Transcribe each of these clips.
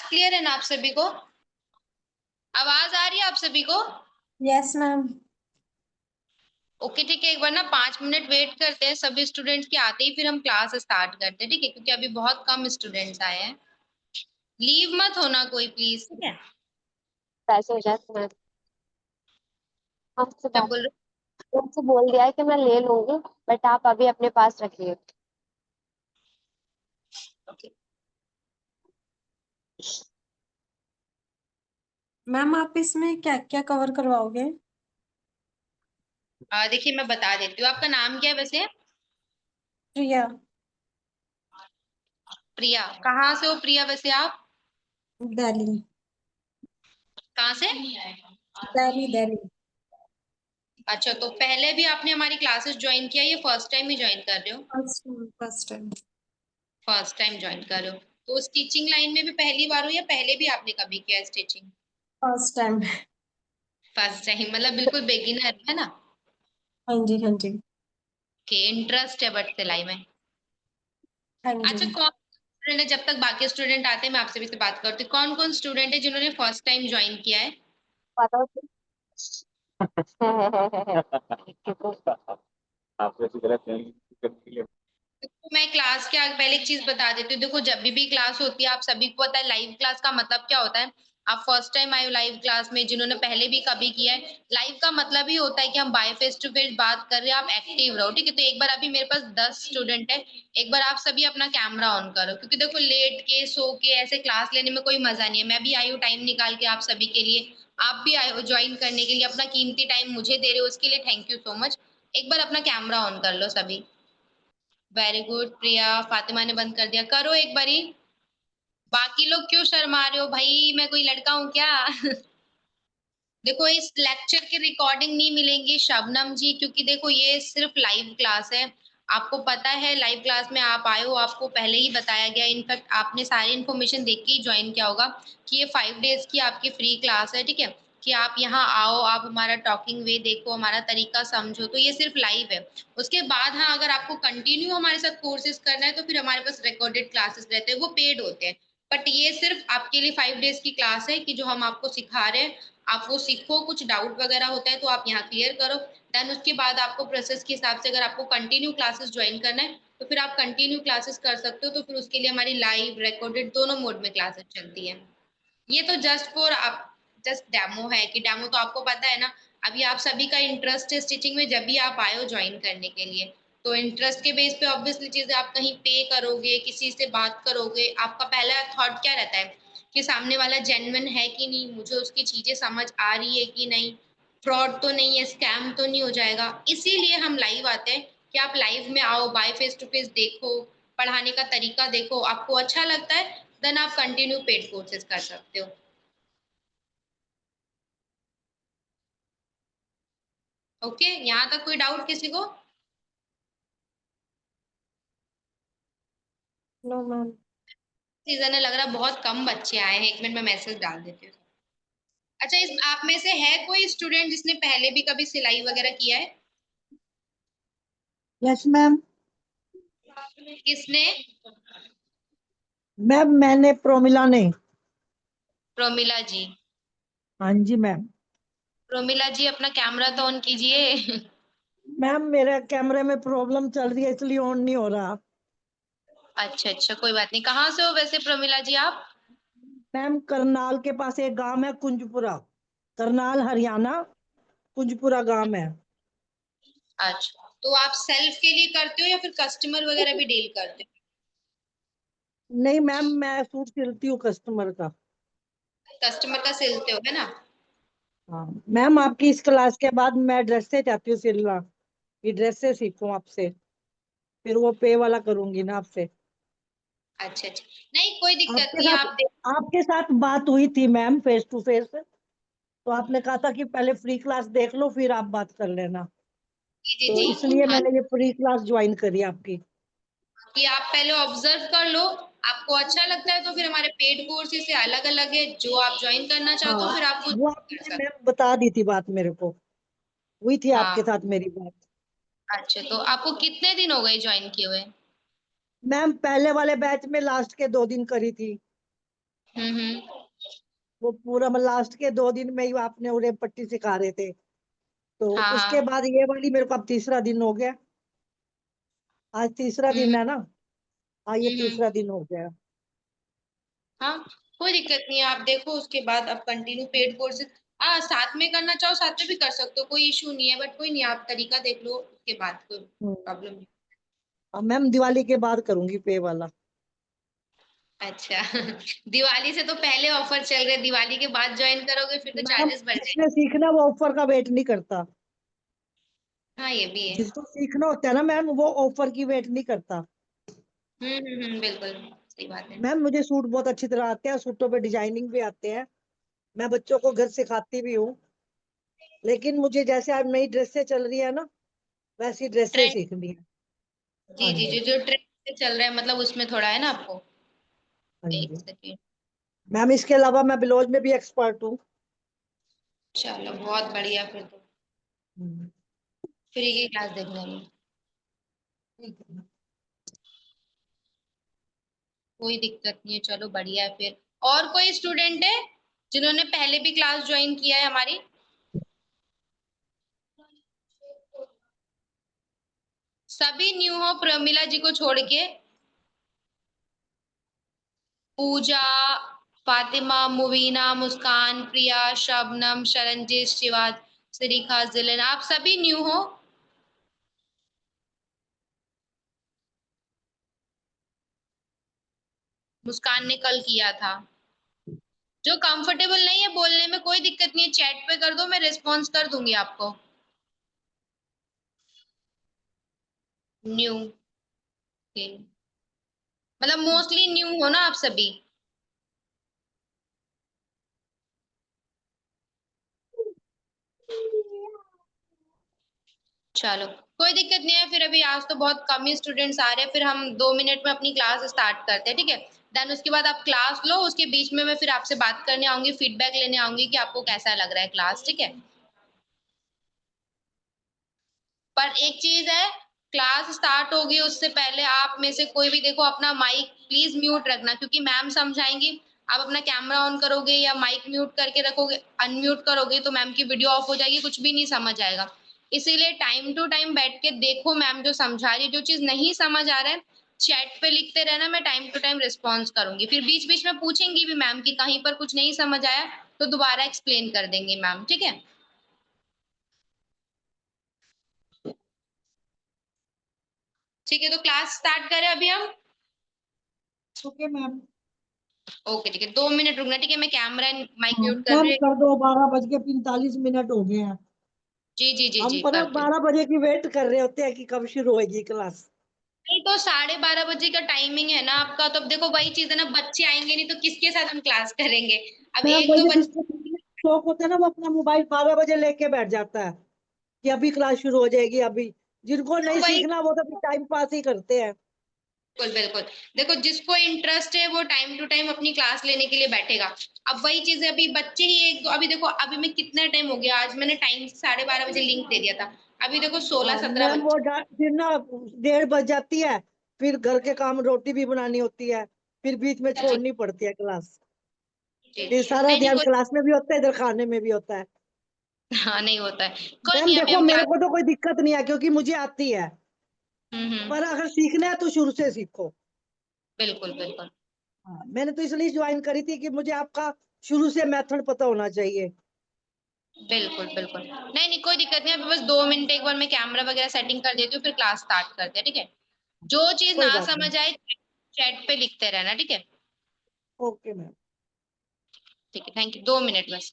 Clear है ना आप सभी को? आवाज आ रही है आप सभी को? Yes ma'am. ओके ठीक है, एक बार ना 5 मिनट वेट करते हैं सभी स्टूडेंट्स के आते ही, फिर हम क्लास स्टार्ट करते हैं, ठीक है? क्योंकि अभी बहुत कम स्टूडेंट्स आए हैं। लीव मत होना कोई, प्लीज, ठीक है? पैसे हो जाए मैं हमसे क्या बात बोल रहे उनसे बोल दिया है कि मैं ले लूंगी। बट आप अभी अपने पास रखिए। हो? Okay. मैम आप इसमें क्या क्या कवर करवाओगे? देखिए मैं बता देती हूँ, आपका नाम क्या है वैसे? प्रिया। प्रिया। कहाँ से हो प्रिया वैसे आप? दिल्ली। कहाँ से? दिल्ली दिल्ली। अच्छा, तो पहले भी आपने हमारी क्लासेस ज्वाइन किया, ये फर्स्ट टाइम ही ज्वाइन कर रहे हो? First time. First time join कर रहे हो। तो स्टिचिंग लाइन में भी पहली बार हो या पहले भी आपने कभी किया stitching? First time. First time मतलब बिल्कुल बेगिनर है ना? हाँ जी हाँ जी। के इंटरेस्ट है बट सिलाई में। हाँ जी। अच्छा, कौन स्टूडेंट है, जब तक बाकी स्टूडेंट आते हैं मैं आपसे भी से बात करती हूँ, कौन कौन स्टूडेंट है जिन्होंने फर्स्ट टाइम ज्वाइन किया है? पता आपको ऐसी गलत फहमी करने के लिए तो मैं क्लास के आगे पहले एक चीज बता देती हूँ, देखो जब भी क्लास होती है आप सभी को पता है लाइव क्लास का मतलब क्या होता है। आप फर्स्ट टाइम आए हो लाइव क्लास में, जिन्होंने पहले भी कभी किया है, लाइव का मतलब ही होता है कि हम बाय फेस टू फेस बात कर रहे हैं, आप एक्टिव रहो, ठीक है? तो एक बार अभी मेरे पास 10 स्टूडेंट है, एक बार आप सभी अपना कैमरा ऑन करो, क्योंकि देखो लेट के सो के ऐसे क्लास लेने में कोई मजा नहीं है। मैं भी आई हूँ टाइम निकाल के आप सभी के लिए, आप भी आए हो ज्वाइन करने के लिए, अपना कीमती टाइम मुझे दे रहे हो, उसके लिए थैंक यू सो मच। एक बार अपना कैमरा ऑन कर लो सभी। वेरी गुड प्रिया, फातिमा ने बंद कर दिया, करो एक बारी। बाकी लोग क्यों शर्मा रहे हो भाई, मैं कोई लड़का हूँ क्या? देखो इस लेक्चर की रिकॉर्डिंग नहीं मिलेंगी शबनम जी, क्योंकि देखो ये सिर्फ लाइव क्लास है। आपको पता है लाइव क्लास में आप आए हो, आपको पहले ही बताया गया, इनफैक्ट आपने सारी इन्फॉर्मेशन देख के ही ज्वाइन किया होगा कि ये 5 डेज की आपकी फ्री क्लास है, ठीक है? कि आप यहाँ आओ, आप हमारा टॉकिंग वे देखो, हमारा तरीका समझो, तो ये सिर्फ लाइव है। उसके बाद हाँ, अगर आपको कंटिन्यू हमारे साथ कोर्सेज करना है तो फिर हमारे पास रिकॉर्डेड क्लासेस रहते हैं, वो पेड होते हैं। बट ये सिर्फ आपके लिए 5 डेज की क्लास है कि जो हम आपको सिखा रहे हैं, आप वो सीखो, कुछ डाउट वगैरह होता है तो आप यहाँ क्लियर करो। देन उसके बाद आपको प्रोसेस के हिसाब से अगर आपको कंटिन्यू क्लासेस ज्वाइन करना है तो फिर आप कंटिन्यू क्लासेस कर सकते हो, तो फिर उसके लिए हमारी लाइव रिकॉर्डेड दोनों मोड में क्लासेस चलती है। ये तो जस्ट फॉर आप, जस्ट डेमो है कि डेमो तो आपको पता है ना। अभी आप सभी का इंटरेस्ट है स्टिचिंग में, जब भी आप आए हो ज्वाइन करने के लिए, तो इंटरेस्ट के बेस पे ऑब्वियसली चीजें आप कहीं पे करोगे, किसी से बात करोगे, आपका पहला थॉट क्या रहता है कि सामने वाला जेन्युइन है कि नहीं, मुझे उसकी चीजें समझ आ रही है कि नहीं, फ्रॉड तो नहीं है, स्कैम तो नहीं हो जाएगा। इसीलिए हम लाइव आते हैं कि आप लाइव में आओ, बाय फेस टू फेस देखो, पढ़ाने का तरीका देखो, आपको अच्छा लगता है देन आप कंटिन्यू पेड कोर्सेज कर सकते हो। ओके, यहाँ तक कोई डाउट किसी को? No ma'am. सीजन है, लग रहा है बहुत कम बच्चे आए हैं, एक मिनट में मैसेज डाल देती हूँ। अच्छा, इस आप में से है कोई स्टूडेंट जिसने पहले भी कभी सिलाई वगैरह किया है? Yes ma'am. किसने? मैम मैंने प्रोमिला ने। प्रोमिला जी। हाँ जी मैम। प्रोमिला जी अपना कैमरा तो ऑन कीजिए। मैम मेरे कैमरे में प्रॉब्लम चल रही है इसलिए ऑन नहीं हो रहा। अच्छा अच्छा, कोई बात नहीं। कहाँ से हो वैसे प्रोमिला जी आप? मैम करनाल के पास एक गांव है कुंजपुरा। करनाल हरियाणा। कुंजपुरा गांव है। अच्छा, तो आप सेल्फ के लिए करते हो या फिर कस्टमर वगैरह भी डील करते हो? नहीं मैम मैं सूट सिलती हूँ कस्टमर का। कस्टमर का सिलते हो है ना? हाँ मैम आपकी इस क्लास के बाद मैं ड्रेस से चाहती हूँ सिलना। ये ड्रेस से सीखूं आपसे। फिर वो पे वाला करूंगी ना आपसे। अच्छा अच्छा, नहीं कोई दिक्कत आपके नहीं, साथ आप देख। आपके साथ बात हुई थी मैम फेस टू फेस। तो आपने कहा था कि पहले फ्री क्लास देख लो फिर आप बात कर लेना। जी जी तो जी, इसलिए हाँ, मैंने ये फ्री क्लास ज्वाइन करी आपकी। कि आप पहले ऑब्जर्व कर लो, आपको अच्छा लगता है तो फिर हमारे पेड कोर्सेज से अलग अलग है, जो आप ज्वाइन करना चाहते हो हाँ फिर आप वो वो कर आपने सकते मैम बता दी थी बात मेरे को। हुई थी हो। आपके हाँ, साथ मेरी बात। अच्छा, तो आपको कितने दिन हो गए ज्वाइन किए हुए? मैम पहले वाले बैच में लास्ट के 2 दिन करी थी। हम्म। वो पूरा मतलब लास्ट के 2 दिन में ही वो आपने उन्हें पट्टी सिखा रहे थे, तो हाँ उसके हाँ। बाद ये वाली मेरे को अब तीसरा दिन हो गया। आज तीसरा दिन हम्म है ना। हाँ ये हम्म। तीसरा दिन हो गया। हाँ, कोई दिक्कत नहीं है, आप देखो उसके बाद आप कंटिन्यू पेड कोर्सेज साथ में करना चाहो साथ में भी कर सकते हो, कोई इशू नहीं है, बट कोई नहीं, आप तरीका देख लो उसके बाद, कोई हम्म। प्रॉब्लम नहीं। अब मैम दिवाली के बाद करूंगी पे वाला। अच्छा दिवाली से तो पहले ऑफर चल रहे, दिवाली के बाद ज्वाइन करोगे फिर तो मैम चार्जेस बढ़ जाएंगे। जिसने सीखना वो ऑफर का वेट नहीं करता। हाँ ये भी है। जिसको सीखना होता है ना मैम, वो ऑफर की वेट नहीं करता। बिल्कुल सही बात है। मैम मुझे सूट बहुत अच्छी तरह आते हैं, सूटों पे डिजाइनिंग भी आते हैं। मैं बच्चों को घर सिखाती भी हूँ। लेकिन मुझे जैसे अब नई ड्रेसें चल रही है ना, वैसी ड्रेसें ट्रेंड, सीखनी है। जी हाँ जी, जी। जो ट्रेंड चल रहा है मतलब उसमें थोड़ा है ना आपको। हाँ एक जी। सेकेंड। मैम इसके अलावा मैं ब्लाउज में भी एक्सपर्ट हूँ। चलो बहुत बढ़िया, फिर तो हम्म। फ्री की क्लास देखने में ठीक है। कोई दिक्कत नहीं है, चलो बढ़िया है फिर। और कोई स्टूडेंट है जिन्होंने पहले भी क्लास ज्वाइन किया है हमारी? सभी न्यू हो प्रमिला जी को छोड़ के? पूजा, फातिमा, मुबीना, मुस्कान, प्रिया, शबनम, शरणजीत, शिवाज, सरीखा, जिलन, आप सभी न्यू हो? मुस्कान ने कल किया था। जो कंफर्टेबल नहीं है बोलने में कोई दिक्कत नहीं है, चैट पे कर दो, मैं रिस्पॉन्स कर दूंगी आपको। न्यू के मतलब मोस्टली न्यू हो ना आप सभी? चलो कोई दिक्कत नहीं है, फिर अभी आज तो बहुत कम ही स्टूडेंट्स आ रहे हैं, फिर हम 2 मिनट में अपनी क्लास स्टार्ट करते हैं, ठीक है? देन उसके बाद आप क्लास लो, उसके बीच में मैं फिर आपसे बात करने आऊंगी, फीडबैक लेने आऊंगी कि आपको कैसा लग रहा है क्लास, ठीक है? पर एक चीज है, क्लास स्टार्ट होगी उससे पहले आप में से कोई भी देखो अपना माइक प्लीज म्यूट रखना, क्योंकि मैम समझाएंगी। आप अपना कैमरा ऑन करोगे या माइक म्यूट करके रखोगे, अनम्यूट करोगे तो मैम की वीडियो ऑफ हो जाएगी, कुछ भी नहीं समझ आएगा। इसीलिए टाइम टू टाइम बैठ के देखो मैम जो समझा रही है, जो चीज नहीं समझ आ रहा है चैट पे लिखते रहना, मैं टाइम टू टाइम रिस्पॉन्स करूंगी, फिर बीच बीच में पूछेंगी भी मैम की कहीं पर कुछ नहीं समझ आया तो दोबारा एक्सप्लेन कर देंगे मैम, ठीक है? ठीक है, तो क्लास स्टार्ट करें अभी हम? Okay ma'am. ओके ठीक है, 2 मिनट रुकना, ठीक है? मैं कैमरा माइक हाँ म्यूट कर मैम रही कर दो, 12:45 हो गए हैं। जी जी जी हम जी, पता करती हूँ। 12 बजे की वेट कर रहे होते हैं कि कब शुरू होगी क्लास। नहीं तो 12:30 बजे का टाइमिंग है ना आपका, तो अब देखो वही चीज है ना, बच्चे आएंगे नहीं तो किसके साथ हम क्लास करेंगे? अब मैम एक दो वही बच्चे। जिसको शौक होता है ना, वो अपना मोबाइल 12 बजे लेके बैठ जाता है कि अभी क्लास शुरू हो जाएगी अभी। जिनको नहीं वही, सीखना वो तो टाइम पास ही करते हैं। बिल्कुल बिल्कुल। देखो जिसको इंटरेस्ट है वो टाइम टू टाइम अपनी क्लास लेने के लिए बैठेगा। अब वही चीज है, अभी बच्चे ही एक दो, अभी देखो अभी मैं कितना टाइम हो गया, आज मैंने टाइम 12:30 बजे लिंक दे दिया था, अभी देखो सोलह हाँ सत्रह मैम वो बच्चे फिर ना 1:30 बज जाती है। फिर घर के काम, रोटी भी बनानी होती है। फिर बीच में जी छोड़नी पड़ती है क्लास। जी। फिर सारा नहीं नहीं ध्यान कोई, क्लास में भी होता है, इधर खाने में भी होता है। हाँ नहीं होता है, कोई मैम नहीं, अभी देखो हम मेरे क्लास। को तो कोई दिक्कत नहीं है क्योंकि मुझे आती है। हम्म। पर अगर सीखना है तो शुरू से सीखो। बिल्कुल बिल्कुल। हाँ मैंने तो इसलिए ज्वाइन करी थी कि मुझे आपका शुरू से मेथड पता होना चाहिए। बिल्कुल बिल्कुल, नहीं नहीं कोई दिक्कत नहीं, अभी बस 2 मिनट एक बार मैं कैमरा वगैरह सेटिंग कर देती हूँ, फिर क्लास स्टार्ट करते हैं, ठीक है? जो चीज कोई ना बात नहीं। समझ आए चैट पे लिखते रहना, ठीक है? Okay ma'am. ठीक है, थैंक यू, 2 मिनट बस।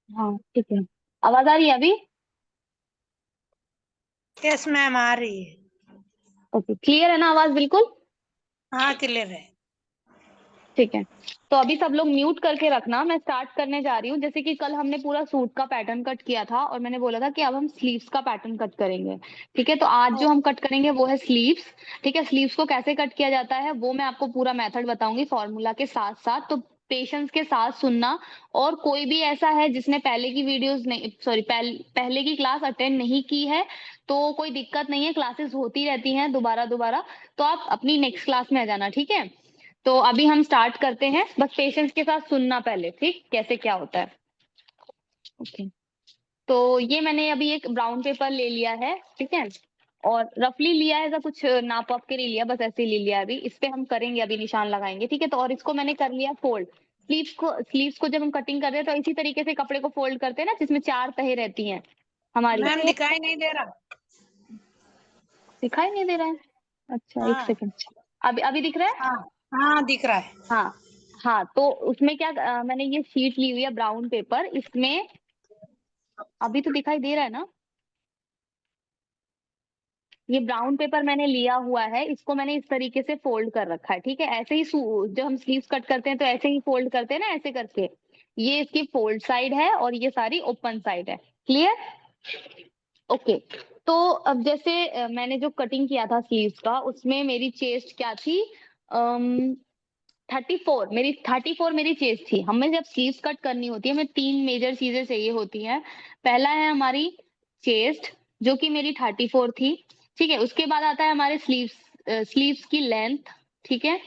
हाँ ठीक है। आवाज आ रही है अभी? यस मैम आ रही है। ओके, क्लियर है ना आवाज बिल्कुल? हाँ क्लियर है। ठीक है। तो अभी सब लोग म्यूट करके रखना, मैं स्टार्ट करने जा रही हूँ। जैसे कि कल हमने पूरा सूट का पैटर्न कट किया था और मैंने बोला था कि अब हम स्लीव्स का पैटर्न कट करेंगे। ठीक है, तो आज जो हम कट करेंगे वो है स्लीव्स। ठीक है, स्लीव्स को कैसे कट किया जाता है वो मैं आपको पूरा मेथड बताऊंगी फॉर्मूला के साथ साथ, तो पेशेंस के साथ सुनना। और कोई भी ऐसा है जिसने पहले की वीडियोस नहीं, सॉरी, पहले की क्लास अटेंड नहीं की है तो कोई दिक्कत नहीं है, क्लासेस होती रहती हैं दोबारा दोबारा, तो आप अपनी नेक्स्ट क्लास में आ जाना, ठीक है? तो अभी हम स्टार्ट करते हैं, बस पेशेंस के साथ सुनना पहले, ठीक, कैसे क्या होता है। ओके, तो ये मैंने अभी एक ब्राउन पेपर ले लिया है, ठीक है, और रफली लिया है, ऐसा कुछ नाप वाप के नहीं लिया, बस ऐसे ही ले लिया। अभी इस पे हम करेंगे, अभी निशान लगाएंगे, ठीक है। तो और इसको मैंने कर लिया फोल्ड। स्लीव्स को जब हम कटिंग कर रहे हैं तो इसी तरीके से कपड़े को फोल्ड करते हैं ना, जिसमें 4 तहें रहती हैं हमारी। मैम दिखाई नहीं दे रहा। दिखाई नहीं दे रहा है? अच्छा, एक हाँ सेकंड। अभी अभी दिख रहा है? हाँ हाँ दिख रहा है। हाँ हाँ, तो उसमें क्या मैंने ये शीट ली हुई है ब्राउन पेपर, इसमें अभी तो दिखाई दे रहा है ना? ये ब्राउन पेपर मैंने लिया हुआ है, इसको मैंने इस तरीके से फोल्ड कर रखा है, ठीक है। ऐसे ही जब हम स्लीव्स कट करते हैं तो ऐसे ही फोल्ड करते हैं ना, ऐसे करके। ये इसकी फोल्ड साइड है और ये सारी ओपन साइड है। क्लियर? ओके, तो अब जैसे मैंने जो कटिंग किया था स्लीव्स का, उसमें मेरी चेस्ट क्या थी? 34 मेरी चेस्ट थी। हमें जब स्लीव्स कट करनी होती है, हमें 3 मेजर चीजें चाहिए होती हैं। पहला है हमारी चेस्ट, जो कि मेरी 34 थी, ठीक है। उसके बाद आता है हमारे स्लीव्स की लेंथ, ठीक है।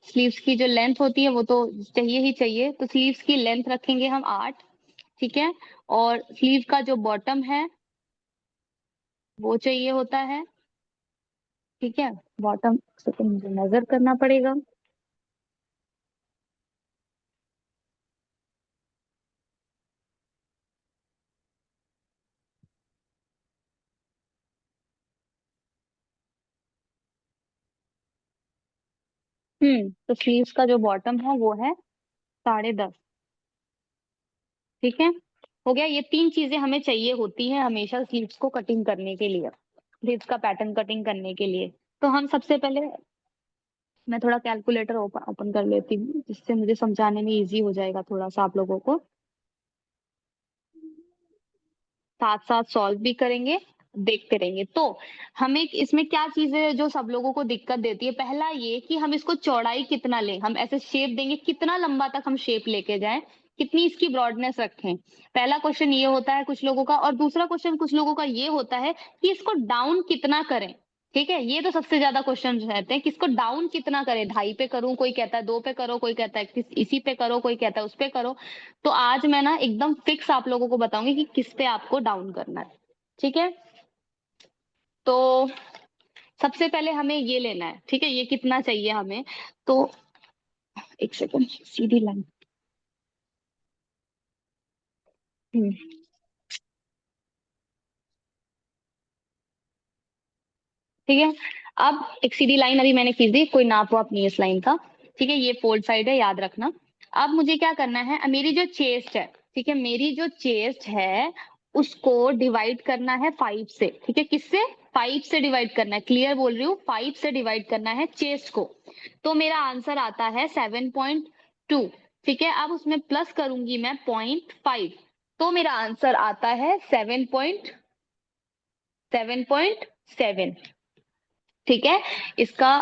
स्लीव्स की जो लेंथ होती है वो तो चाहिए ही चाहिए, तो स्लीव्स की लेंथ रखेंगे हम 8, ठीक है। और स्लीव का जो बॉटम है वो चाहिए होता है, ठीक है। बॉटम से मुझे मेजर करना पड़ेगा। तो स्लीव्स का जो बॉटम है वो है 10.5, ठीक है। हो गया। ये 3 चीजें हमें चाहिए होती हैं हमेशा स्लीव्स को कटिंग करने के लिए, स्लीव्स का पैटर्न कटिंग करने के लिए। तो हम सबसे पहले, मैं थोड़ा कैलकुलेटर ओपन कर लेती हूँ, जिससे मुझे समझाने में इजी हो जाएगा थोड़ा सा आप लोगों को। साथ साथ सॉल्व भी करेंगे, देखते रहेंगे। तो हमें इसमें क्या चीजें जो सब लोगों को दिक्कत देती है, पहला ये कि हम इसको चौड़ाई कितना लें, हम ऐसे शेप देंगे, कितना लंबा तक हम शेप लेके जाएं, कितनी इसकी ब्रॉडनेस रखें। पहला क्वेश्चन ये होता है कुछ लोगों का। और दूसरा क्वेश्चन कुछ लोगों का ये होता है कि इसको डाउन कितना करें, ठीक है। ये तो सबसे ज्यादा क्वेश्चन रहते हैं कि इसको डाउन कितना करें, 2.5 पे करूं, कोई कहता है 2 पे करो, कोई कहता है इसी पे करो, कोई कहता है उस पे करो। तो आज मैं ना एकदम फिक्स आप लोगों को बताऊंगी कि किस पे आपको डाउन करना है, ठीक है। तो सबसे पहले हमें ये लेना है, ठीक है, ये कितना चाहिए हमें। तो एक सेकंड, सीधी लाइन। ठीक है, अब एक सीधी लाइन अभी मैंने खींच दी, कोई नाप वाप नहीं है इस लाइन का, ठीक है। ये फोल्ड साइड है, याद रखना। अब मुझे क्या करना है, मेरी जो चेस्ट है, ठीक है, मेरी जो चेस्ट है उसको डिवाइड करना है 5 से, ठीक है। किससे? 5 से डिवाइड करना है, क्लियर बोल रही हूँ, 5 से डिवाइड करना है चेस्ट को। तो मेरा आंसर आता है 7.2, ठीक है। अब उसमें प्लस करूंगी मैं 0.5, तो मेरा आंसर आता है 7.7, ठीक है। इसका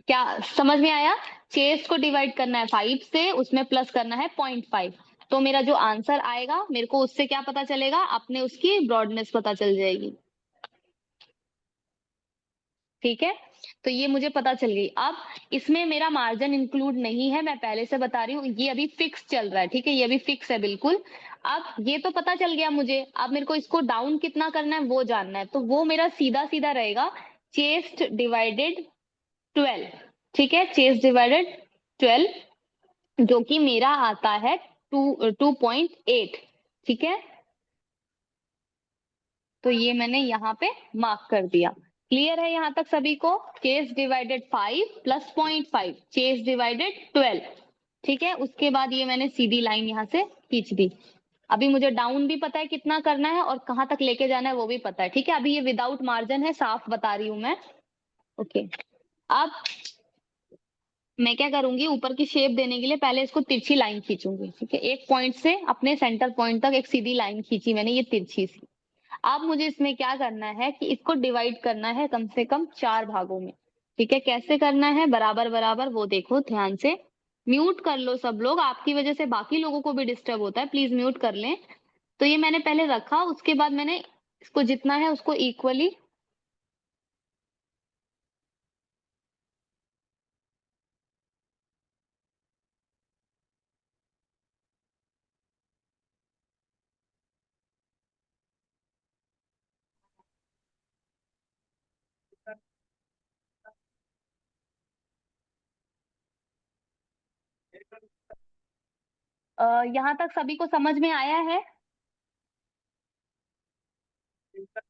क्या समझ में आया? चेस्ट को डिवाइड करना है 5 से, उसमें प्लस करना है 0.5, तो मेरा जो आंसर आएगा, मेरे को उससे क्या पता चलेगा, अपने उसकी ब्रॉडनेस पता चल जाएगी, ठीक है। तो ये मुझे पता चल गई। अब इसमें मेरा मार्जिन इंक्लूड नहीं है, मैं पहले से बता रही हूँ, ये अभी फिक्स चल रहा है, ठीक है, ये अभी फिक्स है बिल्कुल। अब ये तो पता चल गया मुझे, अब मेरे को इसको डाउन कितना करना है वो जानना है। तो वो मेरा सीधा सीधा रहेगा, चेस्ट डिवाइडेड 12, ठीक है, चेस्ट डिवाइडेड 12, जो कि मेरा आता है 2.8, ठीक है। तो ये मैंने यहाँ पे मार्क कर दिया। क्लियर है यहाँ तक सभी को? Chest divided 5 plus 0.5, chest divided 12, ठीक है। उसके बाद ये मैंने सीधी लाइन यहाँ से खींच दी। अभी मुझे डाउन भी पता है कितना करना है और कहाँ तक लेके जाना है वो भी पता है, ठीक है। अभी ये विदाउट मार्जिन है, साफ बता रही हूँ मैं। ओके, अब मैं क्या करूंगी, ऊपर की शेप देने के लिए पहले इसको तिरछी लाइन खींचूंगी, ठीक है। एक पॉइंट से अपने सेंटर पॉइंट तक एक सीधी लाइन खींची मैंने, ये तिरछी सी। अब मुझे इसमें क्या करना है कि इसको डिवाइड करना है कम से कम 4 भागों में, ठीक है। कैसे करना है, बराबर बराबर, वो देखो ध्यान से। म्यूट कर लो सब लोग, आपकी वजह से बाकी लोगों को भी डिस्टर्ब होता है, प्लीज म्यूट कर लें। तो ये मैंने पहले रखा, उसके बाद मैंने इसको जितना है उसको इक्वली यहाँ तक सभी को समझ में आया है? सब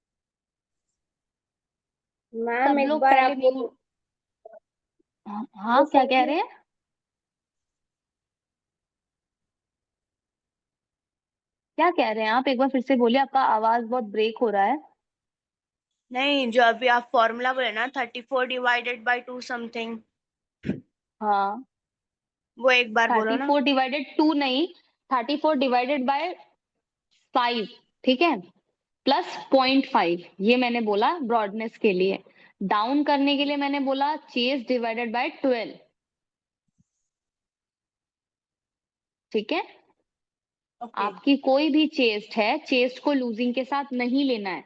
मैम एक लोग बार पहले आप वो म्यूट। हाँ, क्या कह रहे हैं? क्या कह रहे हैं आप? एक बार फिर से बोलिए, आपका आवाज बहुत ब्रेक हो रहा है। नहीं, जो अभी आप फॉर्मूला बोले ना 34 डिवाइडेड बाय 2 समथिंग, हाँ, वो एक बार बोलो ना। 34 डिवाइडेड 2 नहीं, 34 डिवाइडेड बाय 5, ठीक है, प्लस 0.5, ये मैंने बोला ब्रॉडनेस के लिए। डाउन करने के लिए मैंने बोला चेस डिवाइडेड बाय 12, ठीक है। ओके, आपकी कोई भी चेस्ट है, चेस्ट को लूजिंग के साथ नहीं लेना है,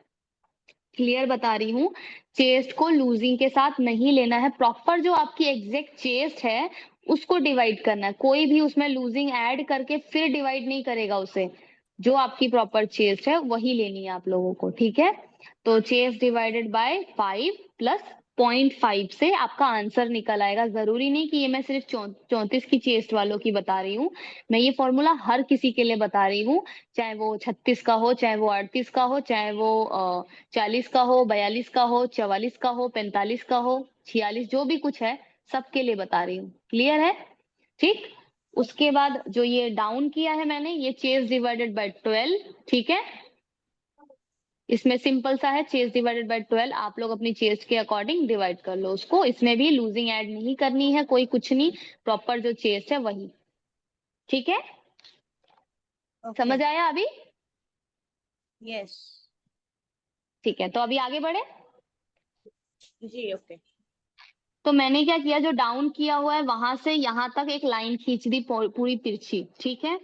क्लियर बता रही हूँ। चेस्ट को लूजिंग के साथ नहीं लेना है, प्रॉपर जो आपकी एग्जैक्ट चेस्ट है उसको डिवाइड करना है। कोई भी उसमें लूजिंग ऐड करके फिर डिवाइड नहीं करेगा उसे। जो आपकी प्रॉपर चेस्ट है वही लेनी है आप लोगों को, ठीक है। तो चेस्ट डिवाइडेड बाय 5 प्लस 0.5 से आपका आंसर निकल आएगा। जरूरी नहीं कि ये मैं सिर्फ 34 की चेस्ट वालों की बता रही हूँ, मैं ये फॉर्मूला हर किसी के लिए बता रही हूँ, चाहे वो 36 का हो, चाहे वो 38 का हो, चाहे वो 40 का हो, 42 का हो, 44 का हो, 45 का हो, 46, जो भी कुछ है सबके लिए बता रही हूँ। क्लियर है? ठीक। उसके बाद जो ये डाउन किया है मैंने, ये चेस डिवाइडेड बाय 12, ठीक है। इसमें सिंपल सा है, चेस डिवाइडेड बाय 12, आप लोग अपनी चेस्ट के अकॉर्डिंग डिवाइड कर लो उसको। इसमें भी लूजिंग ऐड नहीं करनी है, कोई कुछ नहीं, प्रॉपर जो चेस्ट है वही, ठीक है। ओके, समझ आया अभी? यस, ठीक है, तो अभी आगे बढ़े। जी, ओके, तो मैंने क्या किया, जो डाउन किया हुआ है वहां से यहाँ तक एक लाइन खींच दी पूरी तिरछी, ठीक है।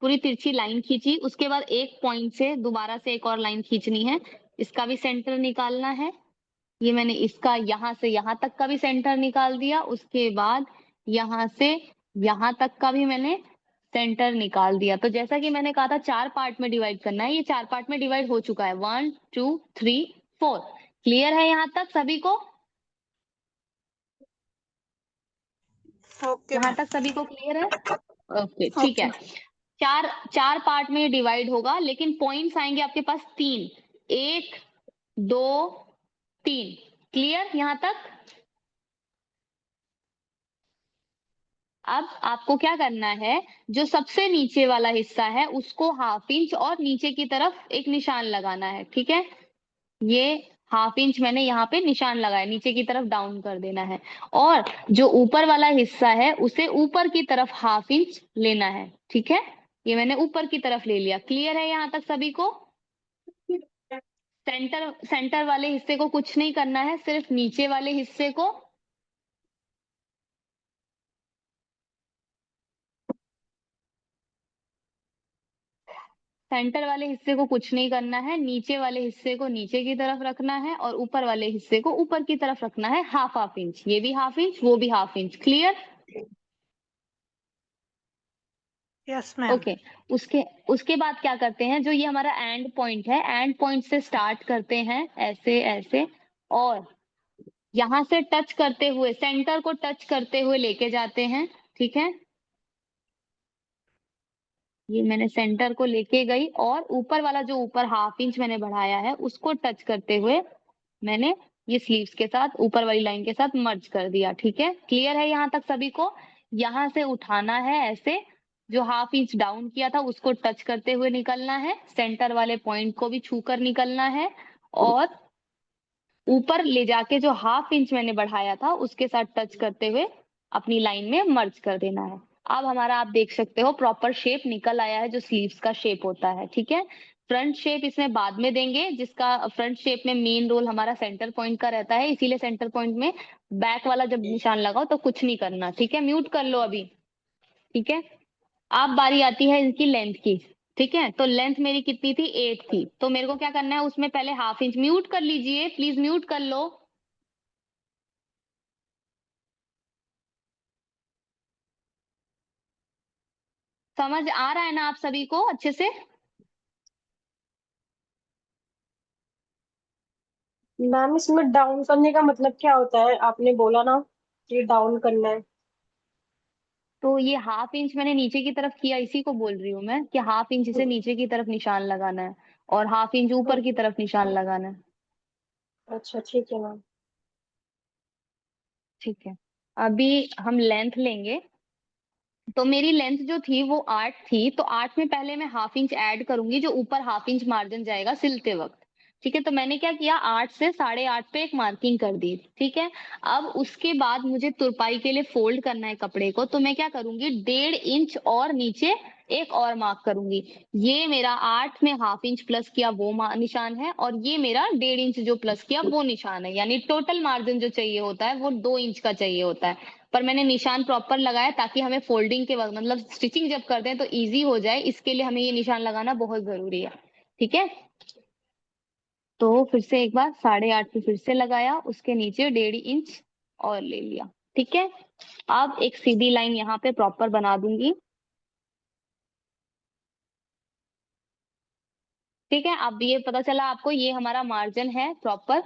पूरी तिरछी लाइन खींची, उसके बाद एक पॉइंट से दोबारा से एक और लाइन खींचनी है, इसका भी सेंटर निकालना है। ये मैंने इसका यहाँ से यहाँ तक का भी सेंटर निकाल दिया, उसके बाद यहाँ से यहाँ तक का भी मैंने सेंटर निकाल दिया। तो जैसा कि मैंने कहा था 4 पार्ट में डिवाइड करना है, ये 4 पार्ट में डिवाइड हो चुका है, 1 2 3 4। क्लियर है यहाँ तक सभी को? ओके यहाँ मैम। तक सभी को क्लियर है? ओके, ठीक ओके। है। चार चार पार्ट में डिवाइड होगा, लेकिन पॉइंट्स आएंगे आपके पास 3, 1 2 3। क्लियर यहाँ तक? अब आपको क्या करना है, जो सबसे नीचे वाला हिस्सा है उसको हाफ इंच और नीचे की तरफ एक निशान लगाना है, ठीक है। ये हाफ इंच मैंने यहाँ पे निशान लगाया, नीचे की तरफ डाउन कर देना है। और जो ऊपर वाला हिस्सा है उसे ऊपर की तरफ हाफ इंच लेना है, ठीक है। ये मैंने ऊपर की तरफ ले लिया। क्लियर है यहाँ तक सभी को? सेंटर सेंटर वाले हिस्से को कुछ नहीं करना है, सिर्फ नीचे वाले हिस्से को सेंटर वाले हिस्से को कुछ नहीं करना है, नीचे वाले हिस्से को नीचे की तरफ रखना है और ऊपर वाले हिस्से को ऊपर की तरफ रखना है, हाफ हाफ इंच, ये भी हाफ इंच, वो भी half inch. Clear? Yes ma'am. Okay. उसके उसके बाद क्या करते हैं, जो ये हमारा एंड पॉइंट है, एंड पॉइंट से स्टार्ट करते हैं ऐसे ऐसे, और यहाँ से टच करते हुए, सेंटर को टच करते हुए लेके जाते हैं, ठीक है। ये मैंने सेंटर को लेके गई और ऊपर वाला जो ऊपर हाफ इंच मैंने बढ़ाया है उसको टच करते हुए मैंने ये स्लीव्स के साथ ऊपर वाली लाइन के साथ मर्ज कर दिया, ठीक है। क्लियर है यहाँ तक सभी को? यहाँ से उठाना है ऐसे, जो हाफ इंच डाउन किया था उसको टच करते हुए निकलना है, सेंटर वाले पॉइंट को भी छूकर निकलना है, और ऊपर ले जाके जो हाफ इंच मैंने बढ़ाया था उसके साथ टच करते हुए अपनी लाइन में मर्ज कर देना है। अब हमारा आप देख सकते हो प्रॉपर शेप निकल आया है, जो स्लीव्स का शेप होता है, ठीक है। फ्रंट शेप इसमें बाद में देंगे, जिसका फ्रंट शेप में मेन रोल हमारा सेंटर पॉइंट का रहता है, इसीलिए सेंटर पॉइंट में बैक वाला जब निशान लगाओ तो कुछ नहीं करना, ठीक है। म्यूट कर लो अभी, ठीक है। अब बारी आती है इनकी लेंथ की, ठीक है। तो लेंथ मेरी कितनी थी? 8 थी, तो मेरे को क्या करना है, उसमें पहले हाफ इंच, म्यूट कर लीजिए प्लीज, म्यूट कर लो। समझ आ रहा है ना आप सभी को अच्छे से? मैम इसमें डाउन करने का मतलब क्या होता है? आपने बोला ना कि डाउन करना है। तो ये हाफ इंच मैंने नीचे की तरफ किया, इसी को बोल रही हूँ मैं कि हाफ इंच से नीचे की तरफ निशान लगाना है और हाफ इंच ऊपर की तरफ निशान लगाना है। अच्छा ठीक है मैम। ठीक है, अभी हम लेंथ लेंगे। तो मेरी लेंथ जो थी वो 8 थी, तो 8 में पहले मैं हाफ इंच ऐड करूंगी जो ऊपर हाफ इंच मार्जिन जाएगा सिलते वक्त। ठीक है, तो मैंने क्या किया, 8 से 8.5 पे एक मार्किंग कर दी। ठीक है, अब उसके बाद मुझे तुरपाई के लिए फोल्ड करना है कपड़े को, तो मैं क्या करूंगी, 1.5 इंच और नीचे एक और मार्क करूंगी। ये मेरा 8 में हाफ इंच प्लस किया वो निशान है, और ये मेरा 1.5 इंच जो प्लस किया वो निशान है। यानी टोटल मार्जिन जो चाहिए होता है वो 2 इंच का चाहिए होता है, पर मैंने निशान प्रॉपर लगाया ताकि हमें फोल्डिंग के वक्त मतलब स्टिचिंग जब करते हैं तो इजी हो जाए, इसके लिए हमें ये निशान लगाना बहुत जरूरी है। ठीक है, तो फिर से एक बार 8.5 पे फिर से लगाया, उसके नीचे 1.5 इंच और ले लिया। ठीक है, अब एक सीधी लाइन यहाँ पे प्रॉपर बना दूंगी। ठीक है, अब ये पता चला आपको, ये हमारा मार्जिन है प्रॉपर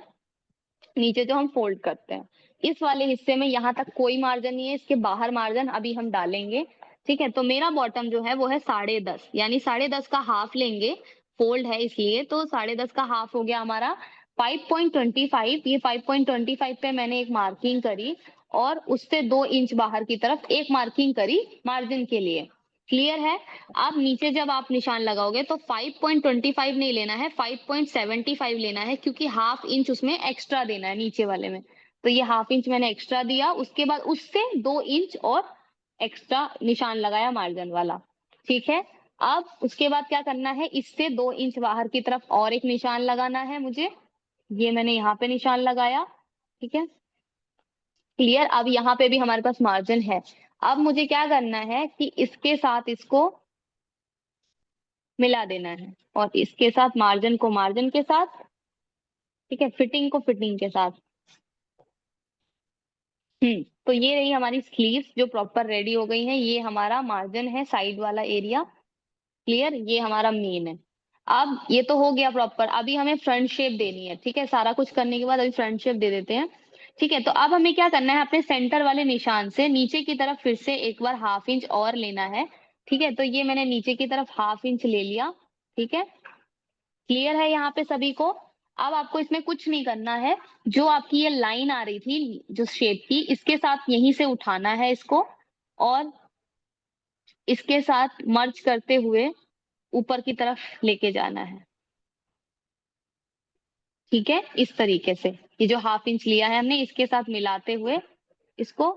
नीचे जो हम फोल्ड करते हैं। इस वाले हिस्से में यहाँ तक कोई मार्जिन नहीं है, इसके बाहर मार्जिन अभी हम डालेंगे। ठीक है, तो मेरा बॉटम जो है वो है 10.5, यानी 10.5 का हाफ लेंगे, फोल्ड है इसलिए, तो 10.5 का हाफ हो गया हमारा 5.25। ये 5.25 पे मैंने एक मार्किंग करी और उससे 2 इंच बाहर की तरफ एक मार्किंग करी मार्जिन के लिए। क्लियर है? अब नीचे जब आप निशान लगाओगे तो 5.25 नहीं लेना है, 5.75 लेना है, क्योंकि हाफ इंच उसमें एक्स्ट्रा देना है नीचे वाले में। तो ये हाफ इंच मैंने एक्स्ट्रा दिया, उसके बाद उससे 2 इंच और एक्स्ट्रा निशान लगाया मार्जिन वाला। ठीक है, अब उसके बाद क्या करना है, इससे 2 इंच बाहर की तरफ और एक निशान लगाना है मुझे। ये मैंने यहाँ पे निशान लगाया। ठीक है, क्लियर? अब यहाँ पे भी हमारे पास मार्जिन है। अब मुझे क्या करना है कि इसके साथ इसको मिला देना है और इसके साथ मार्जिन को मार्जिन के साथ, ठीक है, फिटिंग को फिटिंग के साथ। तो ये रही हमारी स्लीव्स जो प्रॉपर रेडी हो गई है। ये हमारा मार्जिन है, साइड वाला एरिया। क्लियर? ये हमारा मेन है। अब ये तो हो गया प्रॉपर, अभी हमें फ्रंट शेप देनी है। ठीक है, सारा कुछ करने के बाद अभी फ्रंट शेप दे देते हैं। ठीक है, तो अब हमें क्या करना है, अपने सेंटर वाले निशान से नीचे की तरफ फिर से एक बार हाफ इंच और लेना है। ठीक है, तो ये मैंने नीचे की तरफ हाफ इंच ले लिया। ठीक है, क्लियर है यहाँ पे सभी को? अब आपको इसमें कुछ नहीं करना है, जो आपकी ये लाइन आ रही थी जो शेप की, इसके साथ यहीं से उठाना है इसको और इसके साथ मर्ज करते हुए ऊपर की तरफ लेके जाना है। ठीक है, इस तरीके से ये जो हाफ इंच लिया है हमने इसके साथ मिलाते हुए इसको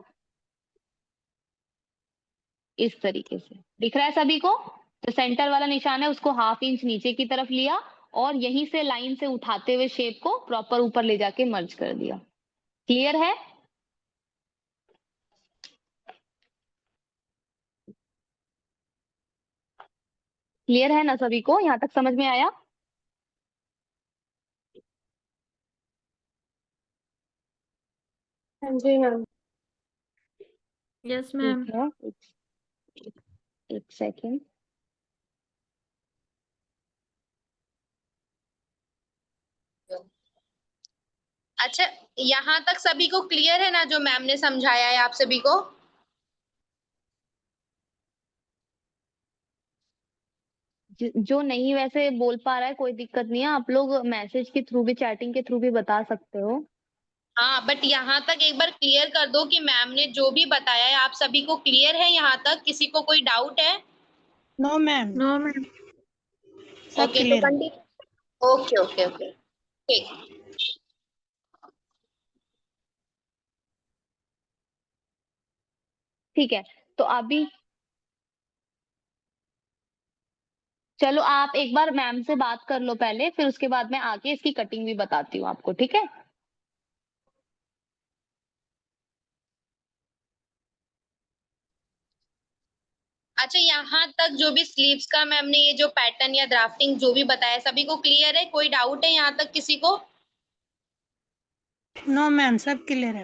इस तरीके से, दिख रहा है सभी को? तो सेंटर वाला निशान है उसको हाफ इंच नीचे की तरफ लिया और यहीं से लाइन से उठाते हुए शेप को प्रॉपर ऊपर ले जाके मर्ज कर दिया। क्लियर है? क्लियर है ना सभी को? यहाँ तक समझ में आया? हाँ जी मैम। Yes ma'am. ठीक है, एक सेकेंड। अच्छा, यहाँ तक सभी को क्लियर है ना जो मैम ने समझाया है आप सभी को? जो नहीं वैसे बोल पा रहा है कोई दिक्कत नहीं है, आप लोग मैसेज के थ्रू भी, चैटिंग के थ्रू भी बता सकते हो। हाँ, बट यहाँ तक एक बार क्लियर कर दो कि मैम ने जो भी बताया है आप सभी को क्लियर है यहाँ तक? किसी को कोई डाउट है? No ma'am, no ma'am. सब ओके, तो क्लियर है। कंटिन्यू। ओके ओके ओके, ठीक। ठीक है, तो अभी चलो आप एक बार मैम से बात कर लो पहले, फिर उसके बाद मैं आके इसकी कटिंग भी बताती हूँ आपको। ठीक है, अच्छा, यहाँ तक जो भी स्लीव्स का मैम ने ये जो पैटर्न या ड्राफ्टिंग जो भी बताया सभी को क्लियर है? कोई डाउट है यहाँ तक किसी को? नो मैम, सब क्लियर है।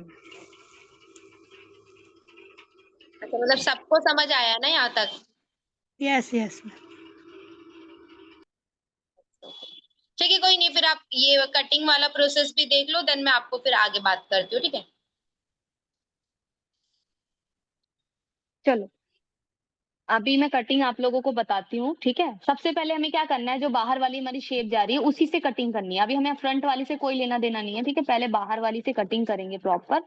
अच्छा, मतलब सबको समझ आया ना यहाँ तक? Yes yes ma'am. ठीक है, कोई नहीं, फिर आप ये कटिंग वाला प्रोसेस भी देख लो, देन मैं आपको फिर आगे बात करती हूँ। ठीक है? चलो अभी मैं कटिंग आप लोगों को बताती हूँ, ठीक है। सबसे पहले हमें क्या करना है, जो बाहर वाली हमारी शेप जा रही है उसी से कटिंग करनी है। अभी हमें फ्रंट वाली से कोई लेना देना नहीं है, ठीक है। पहले बाहर वाली से कटिंग करेंगे प्रॉपर।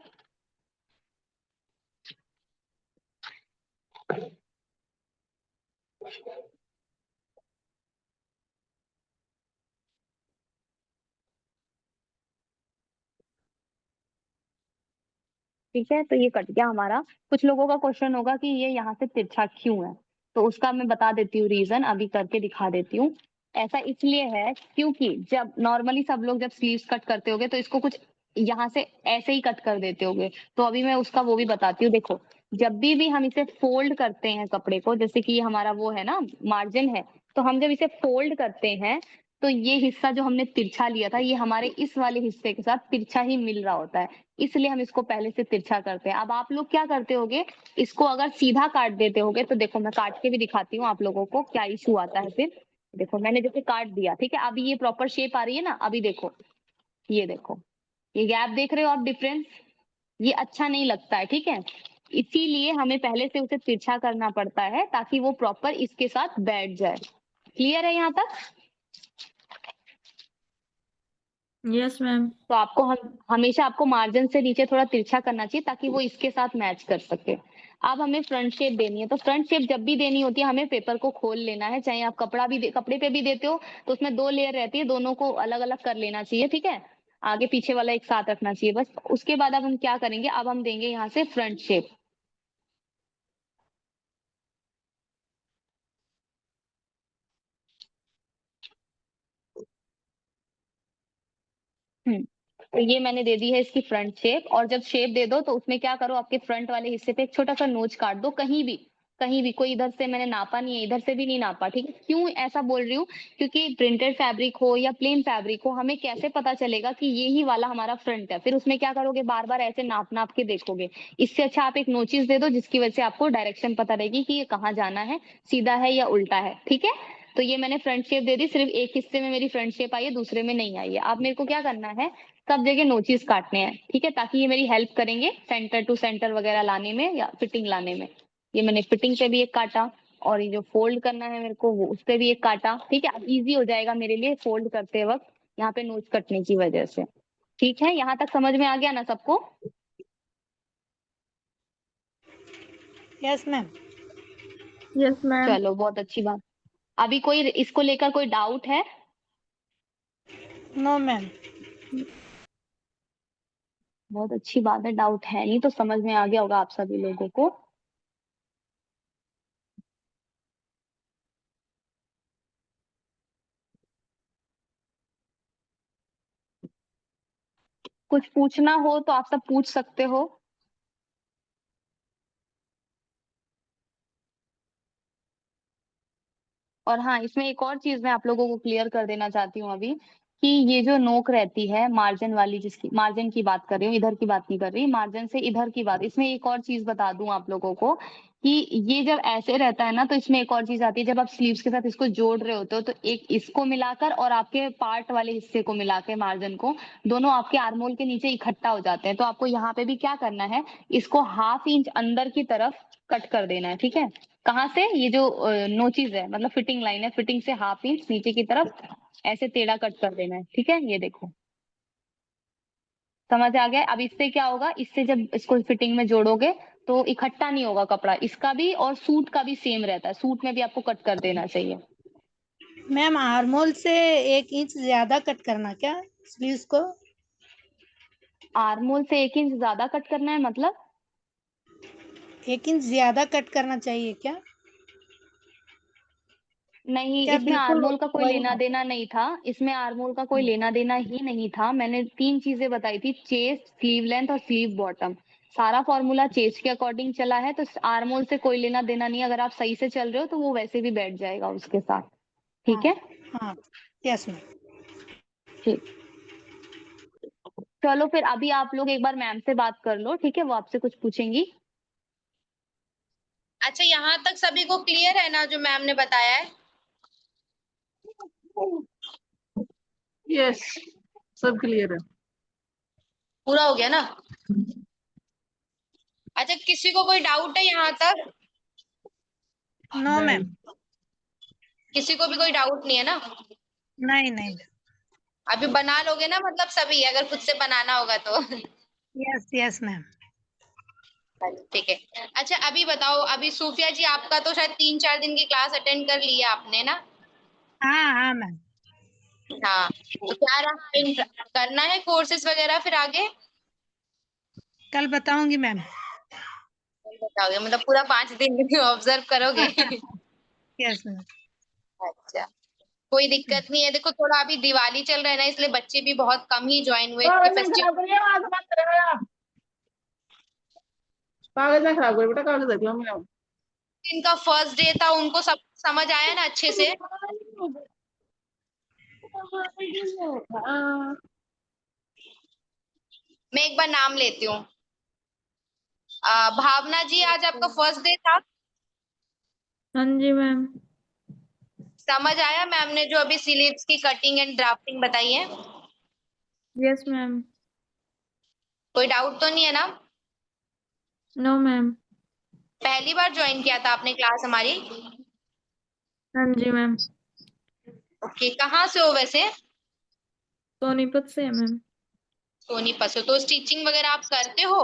ठीक है, तो ये कट गया हमारा। कुछ लोगों का क्वेश्चन होगा कि ये यहाँ से तिरछा क्यों है, तो उसका मैं बता देती हूँ रीजन, अभी करके दिखा देती हूँ। ऐसा इसलिए है क्योंकि जब नॉर्मली सब लोग जब स्लीव्स कट करते होगे तो इसको कुछ यहाँ से ऐसे ही कट कर देते होगे, तो अभी मैं उसका वो भी बताती हूँ। देखो, जब भी हम इसे फोल्ड करते हैं कपड़े को, जैसे कि ये हमारा वो है ना मार्जिन है, तो हम जब इसे फोल्ड करते हैं तो ये हिस्सा जो हमने तिरछा लिया था ये हमारे इस वाले हिस्से के साथ तिरछा ही मिल रहा होता है, इसलिए हम इसको पहले से तिरछा करते हैं। अब आप लोग क्या करते होगे, इसको अगर सीधा काट देते होगे, तो देखो मैं काट के भी दिखाती हूँ आप लोगों को क्या इशू आता है फिर। देखो मैंने जैसे काट दिया, ठीक है, अभी ये प्रॉपर शेप आ रही है ना। अभी देखो, ये देखो, ये गैप देख रहे हो आप, डिफरेंस, ये अच्छा नहीं लगता है, ठीक है। इसीलिए हमें पहले से उसे तिरछा करना पड़ता है ताकि वो प्रॉपर इसके साथ बैठ जाए। क्लियर है यहाँ तक? Yes ma'am. तो आपको हमेशा आपको मार्जिन से नीचे थोड़ा तिरछा करना चाहिए ताकि वो इसके साथ मैच कर सके। अब हमें फ्रंट शेप देनी है, तो फ्रंट शेप जब भी देनी होती है हमें पेपर को खोल लेना है। चाहे आप कपड़े पे भी देते हो तो उसमें 2 लेयर रहती है, दोनों को अलग अलग कर लेना चाहिए, ठीक है। आगे पीछे वाला एक साथ रखना चाहिए बस। उसके बाद अब हम क्या करेंगे, अब हम देंगे यहाँ से फ्रंट शेप। तो ये मैंने दे दी है इसकी फ्रंट शेप। और जब शेप दे दो तो उसमें क्या करो, आपके फ्रंट वाले हिस्से पे एक छोटा सा नोच काट दो, कहीं भी, कहीं भी। कोई इधर से मैंने नापा नहीं है, इधर से भी नहीं नापा, ठीक है। क्यों ऐसा बोल रही हूँ, क्योंकि प्रिंटेड फैब्रिक हो या प्लेन फैब्रिक हो, हमें कैसे पता चलेगा कि ये ही वाला हमारा फ्रंट है। फिर उसमें क्या करोगे, बार बार ऐसे नाप नाप के देखोगे। इससे अच्छा आप एक नोचिस दे दो जिसकी वजह से आपको डायरेक्शन पता रहेगी कि ये कहाँ जाना है, सीधा है या उल्टा है, ठीक है। तो ये मैंने फ्रंट शेप दे दी, सिर्फ एक हिस्से में मेरी फ्रंट शेप आई है, दूसरे में नहीं आई है। अब मेरे को क्या करना है, सब जगह नोचिस काटने हैं, ठीक है, ताकि ये मेरी हेल्प करेंगे सेंटर टू सेंटर वगैरह लाने में या फिटिंग लाने में। ये मैंने फिटिंग पे भी एक काटा, और ये जो फोल्ड करना है मेरे को वो उस पे भी एक काटा, ठीक है। अब इजी हो जाएगा मेरे लिए फोल्ड करते वक्त यहाँ पे नोच कटने की वजह से। ठीक है, यहाँ तक समझ में आ गया ना सबको? Yes ma'am. Yes ma'am. चलो बहुत अच्छी बात। अभी कोई इसको लेकर कोई डाउट है? No ma'am. बहुत अच्छी बात है, डाउट है नहीं तो समझ में आ गया होगा आप सभी लोगों को। कुछ पूछना हो तो आप सब पूछ सकते हो। और हाँ, इसमें एक और चीज मैं आप लोगों को क्लियर कर देना चाहती हूँ अभी, कि ये जो नोक रहती है मार्जिन वाली, जिसकी मार्जिन की बात कर रही हूँ, इधर की बात नहीं कर रही, मार्जिन से इधर की बात। इसमें एक और चीज बता दूं आप लोगों को कि ये जब ऐसे रहता है ना, तो इसमें एक और चीज आती है, जब आप स्लीव्स के साथ इसको जोड़ रहे होते हो तो एक इसको मिलाकर और आपके पार्ट वाले हिस्से को मिला के मार्जिन को, दोनों आपके आर्मोल के नीचे इकट्ठा हो जाते हैं। तो आपको यहाँ पे भी क्या करना है, इसको 1/2 इंच अंदर की तरफ कट कर देना है, ठीक है। कहाँ से, ये जो नोचिस है मतलब फिटिंग लाइन है, फिटिंग से 1/2 इंच नीचे की तरफ ऐसे टेढ़ा कट कर देना है, ठीक है। ये देखो, समझ आ गया? अब इससे क्या होगा, इससे जब इसको फिटिंग में जोड़ोगे तो इकट्ठा नहीं होगा कपड़ा, इसका भी और सूट का भी सेम रहता है। सूट में भी आपको कट कर देना चाहिए। मैम आर्मोल से 1 इंच ज्यादा कट करना क्या स्लीव्स को? आर्मोल से 1 इंच ज्यादा कट करना है मतलब? 1 इंच ज्यादा कट करना चाहिए क्या? नहीं, क्या इसमें बिल्कुल आर्मोल का कोई वही? लेना देना नहीं था, इसमें आर्मोल का कोई लेना देना ही नहीं था। मैंने 3 चीजें बताई थी, चेस्ट, स्लीव लेंथ और स्लीव बॉटम। सारा फॉर्मूला चेस्ट के अकॉर्डिंग चला है, तो आर्मोल से कोई लेना देना नहीं। अगर आप सही से चल रहे हो तो वो वैसे भी बैठ जाएगा उसके साथ, ठीक हाँ है। हाँ। Yes ma'am. ठीक, चलो फिर अभी आप लोग एक बार मैम से बात कर लो, ठीक है, वो आपसे कुछ पूछेंगी। अच्छा, यहाँ तक सभी को क्लियर है ना जो मैम ने बताया है? यस, सब क्लियर है। पूरा हो गया ना? अच्छा, किसी को कोई डाउट है यहाँ तक? No ma'am. किसी को भी कोई डाउट नहीं है ना? नहीं नहीं। अभी बना लोगे ना, मतलब सभी, अगर खुद से बनाना होगा तो? Yes yes ma'am. ठीक है। अच्छा अभी बताओ, अभी सूफिया जी आपका तो शायद 3-4 दिन की क्लास अटेंड कर ली है आपने ना? हाँ हाँ मैम। हाँ, तो क्या रहा, करना है कोर्सेज वगैरह फिर आगे? कल बताऊंगी मैम। बताओगे मतलब पूरा 5 दिन ऑब्जर्व करोगे? Yes ma'am. अच्छा, कोई दिक्कत नहीं है। देखो थोड़ा अभी दिवाली चल रहा है ना, इसलिए बच्चे भी बहुत कम ही ज्वाइन हुए फेस्टिवल। कागज ना खराब कर बेटा, कागज देती हूँ मैं। इनका फर्स्ट डे था, उनको सब समझ आया ना अच्छे से? मैं एक बार नाम लेती हूँ। भावना जी, आज आपका फर्स्ट डे था, हाँ जी मैम। समझ आया मैम ने जो अभी स्लीव्स की कटिंग एंड ड्राफ्टिंग बताई है? Yes ma'am. कोई डाउट तो नहीं है ना? No ma'am. पहली बार ज्वाइन किया था आपने क्लास हमारी? हाँ जी मैम। ओके, कहाँ से हो वैसे? सोनीपत से है मैम। सोनीपत से। तो स्टिचिंग वगैरह आप करते हो?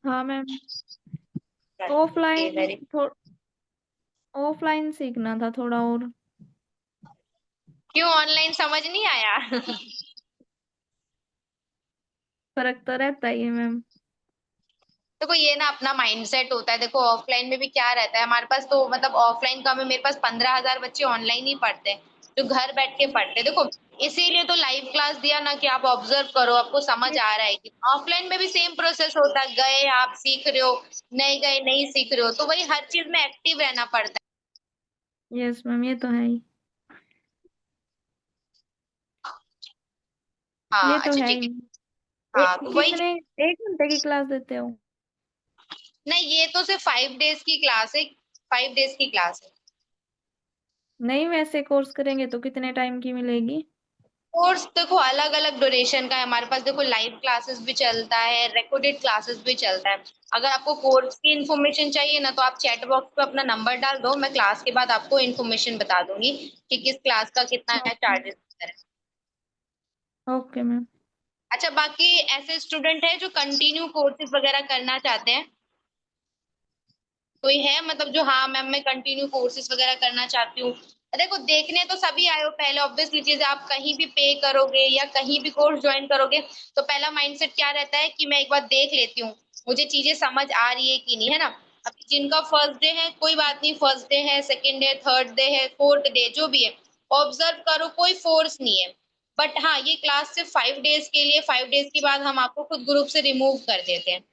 हाँ मैम। ओके, ऑफलाइन ऑफलाइन सीखना था थोड़ा और। क्यों ऑनलाइन समझ नहीं आया? फर्क तो रहता ही है मैम। देखो ये ना अपना माइंडसेट होता है। देखो ऑफलाइन में भी क्या रहता है, हमारे पास तो मतलब ऑफलाइन का में मेरे पास 15,000 बच्चे ऑनलाइन ही पढ़ते हैं, जो घर बैठ के पढ़ते हैं। देखो इसीलिए तो लाइव क्लास दिया ना, कि आप ऑब्जर्व करो, आपको समझ आ रहा है कि ऑफलाइन में भी सेम प्रोसेस होता है, गए आप सीख रहे हो, नहीं गए नहीं सीख रहे हो, तो वही हर चीज में एक्टिव रहना पड़ता यस मैम, ये तो है ही। है। ये हाँ तो अच्छा है ठीक ही। है। हाँ तो वही, कितने, 1 घंटे की क्लास देते हो? नहीं ये तो सिर्फ 5 डेज की क्लास है, 5 डेज की क्लास है। नहीं, वैसे कोर्स करेंगे तो कितने टाइम की मिलेगी? कोर्स देखो अलग अलग ड्यूरेशन का है हमारे पास। देखो लाइव क्लासेस भी चलता है, रिकॉर्डेड क्लासेस भी चलता है। अगर आपको कोर्स की इन्फॉर्मेशन चाहिए ना, तो आप चैट बॉक्स पे अपना नंबर डाल दो, मैं क्लास के बाद आपको इन्फॉर्मेशन बता दूंगी कि किस क्लास का कितना है, ओके। चार्जेस है। Okay ma'am. अच्छा बाकी ऐसे स्टूडेंट है जो कंटिन्यू कोर्सेज वगैरह करना चाहते हैं? कोई है मतलब जो, हाँ मैम मैं कंटिन्यू कोर्सेज वगैरह करना चाहती हूँ? देखो देखने तो सभी आए हो, पहले ऑब्वियसली चीज है, आप कहीं भी पे करोगे या कहीं भी कोर्स ज्वाइन करोगे तो पहला माइंडसेट क्या रहता है कि मैं एक बार देख लेती हूँ, मुझे चीजें समझ आ रही है कि नहीं, है ना? अब जिनका फर्स्ट डे है कोई बात नहीं, फर्स्ट डे है, सेकेंड डे, थर्ड डे है, फोर्थ डे, जो भी है ऑब्जर्व करो, कोई फोर्स नहीं है। बट हाँ ये क्लास सिर्फ 5 डेज के लिए, 5 डेज के बाद हम आपको खुद ग्रुप से रिमूव कर देते हैं।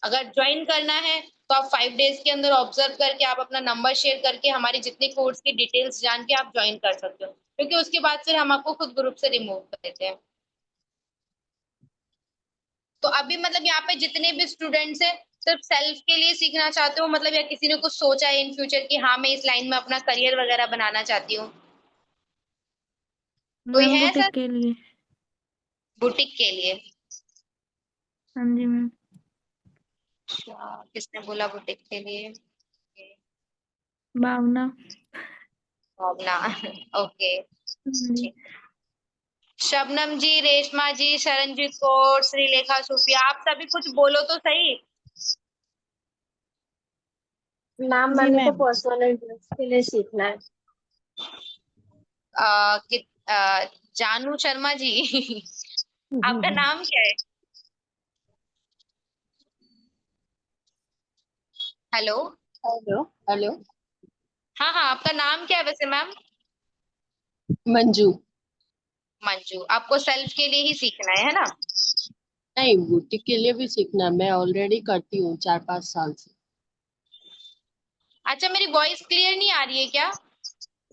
अगर ज्वाइन करना है तो आप 5 डेज के अंदर ऑब्जर्व करके आप अपना नंबर शेयर करके हमारी जितनी कोर्स की डिटेल्स जान के आप ज्वाइन कर सकते हो, क्योंकि उसके बाद फिर हम आपको खुद ग्रुप से रिमूव कर देते हैं। तो अभी मतलब यहाँ पे जितने भी स्टूडेंट्स हैं, सिर्फ सेल्फ के लिए सीखना चाहते हो मतलब, या किसी ने कुछ सोचा है इन फ्यूचर कि हाँ मैं इस लाइन में अपना करियर वगैरह बनाना चाहती हूँ? कोई मैम है बुटीक सर? के लिए। बुटीक के लिए? हाँ जी मैम। अच्छा, किसने बोला बुटीक के लिए? भावना। भावना। ओके। हाँ जी। शबनम जी, रेशमा जी, शरणजीत कौर, श्रीलेखा, सूफिया, आप सभी कुछ बोलो तो सही। मैम जी मैंने तो मैम। पर्सनल इंटरेस्ट के लिए सीखना है। जानू शर्मा जी। आपका नाम क्या है? हेलो। Hello hello. हाँ हाँ, आपका नाम क्या है वैसे मैम? मंजू। मंजू। आपको सेल्फ के लिए ही सीखना है ना? नहीं, बुटीक के लिए भी सीखना है, मैं ऑलरेडी करती हूँ 4-5 साल से। अच्छा, मेरी वॉइस क्लियर नहीं आ रही है क्या?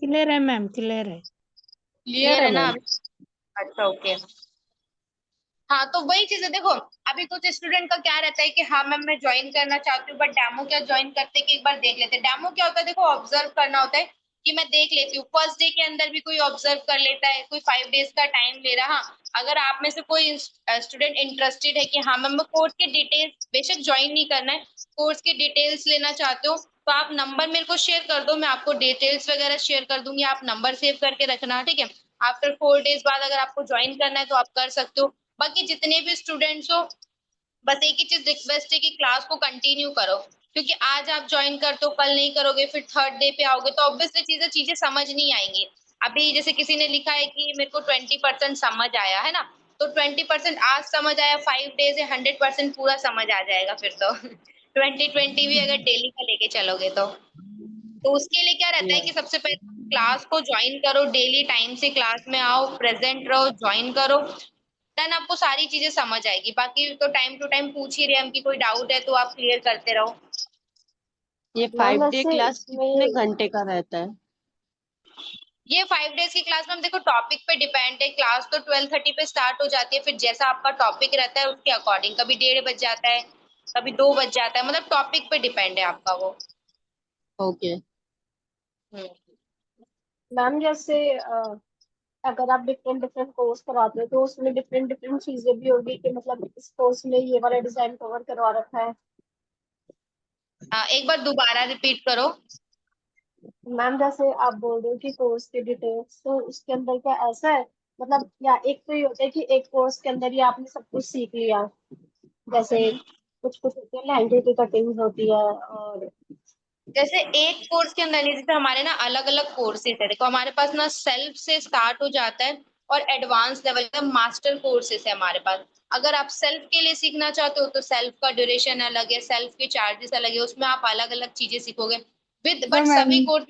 क्लियर है मैम, क्लियर है। क्लियर क्लियर है है ना मैम। अभी? अच्छा ओके। हाँ तो वही चीज है, देखो अभी कुछ स्टूडेंट का क्या रहता है कि हाँ मैम मैं ज्वाइन करना चाहती हूँ, बट डेमो क्या ज्वाइन करते कि एक बार देख लेते हैं। डेमो क्या होता है, देखो ऑब्जर्व करना होता है कि मैं देख लेती हूँ, फर्स्ट डे के अंदर भी कोई ऑब्जर्व कर लेता है, कोई 5 डेज का टाइम ले रहा। हाँ अगर आप में से कोई स्टूडेंट इंटरेस्टेड है कि हाँ मैम मैं कोर्स के डिटेल्स, बेशक ज्वाइन नहीं करना है, कोर्स के डिटेल्स लेना चाहते हो, तो आप नंबर मेरे को शेयर कर दो, मैं आपको डिटेल्स वगैरह शेयर कर दूंगी, आप नंबर सेव करके रखना, ठीक है। आफ्टर 4 डेज बाद अगर आपको ज्वाइन करना है तो आप कर सकते हो। बाकी जितने भी स्टूडेंट्स हो, बस एक ही चीज रिक्वेस्ट है कि क्लास को कंटिन्यू करो, क्योंकि आज आप ज्वाइन करते हो, कल नहीं करोगे, फिर थर्ड डे पे आओगे तो ऑब्वियसली चीजें समझ नहीं आएंगी। अभी जैसे किसी ने लिखा है कि मेरे को 20% समझ आया है ना, तो 20% आज समझ आया, 5 डेज है, 100% पूरा समझ आ जाएगा फिर तो 2020 भी अगर डेली का लेके चलोगे तो उसके लिए क्या रहता है कि yes. सबसे पहले क्लास को ज्वाइन करो, डेली टाइम से क्लास में आओ, प्रेजेंट रहो, ज्वाइन करो, देन आपको सारी चीजें समझ आएगी। बाकी तो टाइम टू टाइम पूछ ही रहे हम कि कोई डाउट है तो आप क्लियर करते रहो। ये मैम 5 डे वैसे क्लास कितने इसमें घंटे का रहता है? ये 5 डेज की क्लास में हम देखो टॉपिक पे डिपेंड है, क्लास तो 12:30 पे स्टार्ट हो जाती है, फिर जैसा आपका टॉपिक रहता है उसके अकॉर्डिंग कभी 1:30 बज जाता है, कभी 2 बज जाता है, मतलब टॉपिक पे डिपेंड है आपका वो। ओके। हम्म। मैम जैसे अगर आप डिफरेंट डिफरेंट कोर्स कराते हो तो उसमें डिफरेंट डिफरेंट चीजें भी होगी कि मतलब इस कोर्स में ये वाला डिजाइन कवर करवा रखा है। एक बार दोबारा रिपीट करो। मैम जैसे आप बोल रहे हो कि कोर्स की डिटेल्स, तो उसके अंदर क्या ऐसा है मतलब, या एक तो ये होता है कि एक कोर्स के अंदर ही आपने सब कुछ सीख लिया, जैसे कुछ कुछ होते हैं लहंगे की कटिंग्स होती है, और जैसे एक कोर्स के अंदर नहीं, जैसे हमारे ना अलग अलग कोर्सेज है, देखो हमारे पास ना सेल्फ से स्टार्ट हो जाता है और एडवांस लेवल का मास्टर कोर्सेज है हमारे पास। अगर आप सेल्फ के लिए सीखना चाहते हो तो सेल्फ का ड्यूरेशन अलग है, सेल्फ के चार्जेस अलग है, उसमें आप अलग अलग चीजें सीखोगे विद, तो बट मैम सभी कोर्स।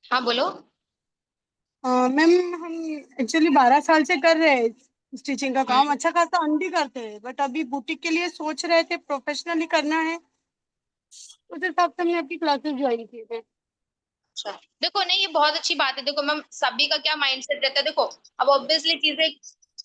हाँ बोलो। मैम हम एक्चुअली 12 साल से कर रहे हैं स्टिचिंग का काम, हम्म। अच्छा खासा अर्न भी करते हैं, बट अभी बुटीक के लिए सोच रहे थे, प्रोफेशनली करना है, उस हिसाब से हमने अपनी क्लासेस ज्वाइन की थे। अच्छा, देखो नहीं ये बहुत अच्छी बात है। देखो मैम सभी का क्या माइंडसेट रहता है, देखो अब ऑब्वियसली चीजें,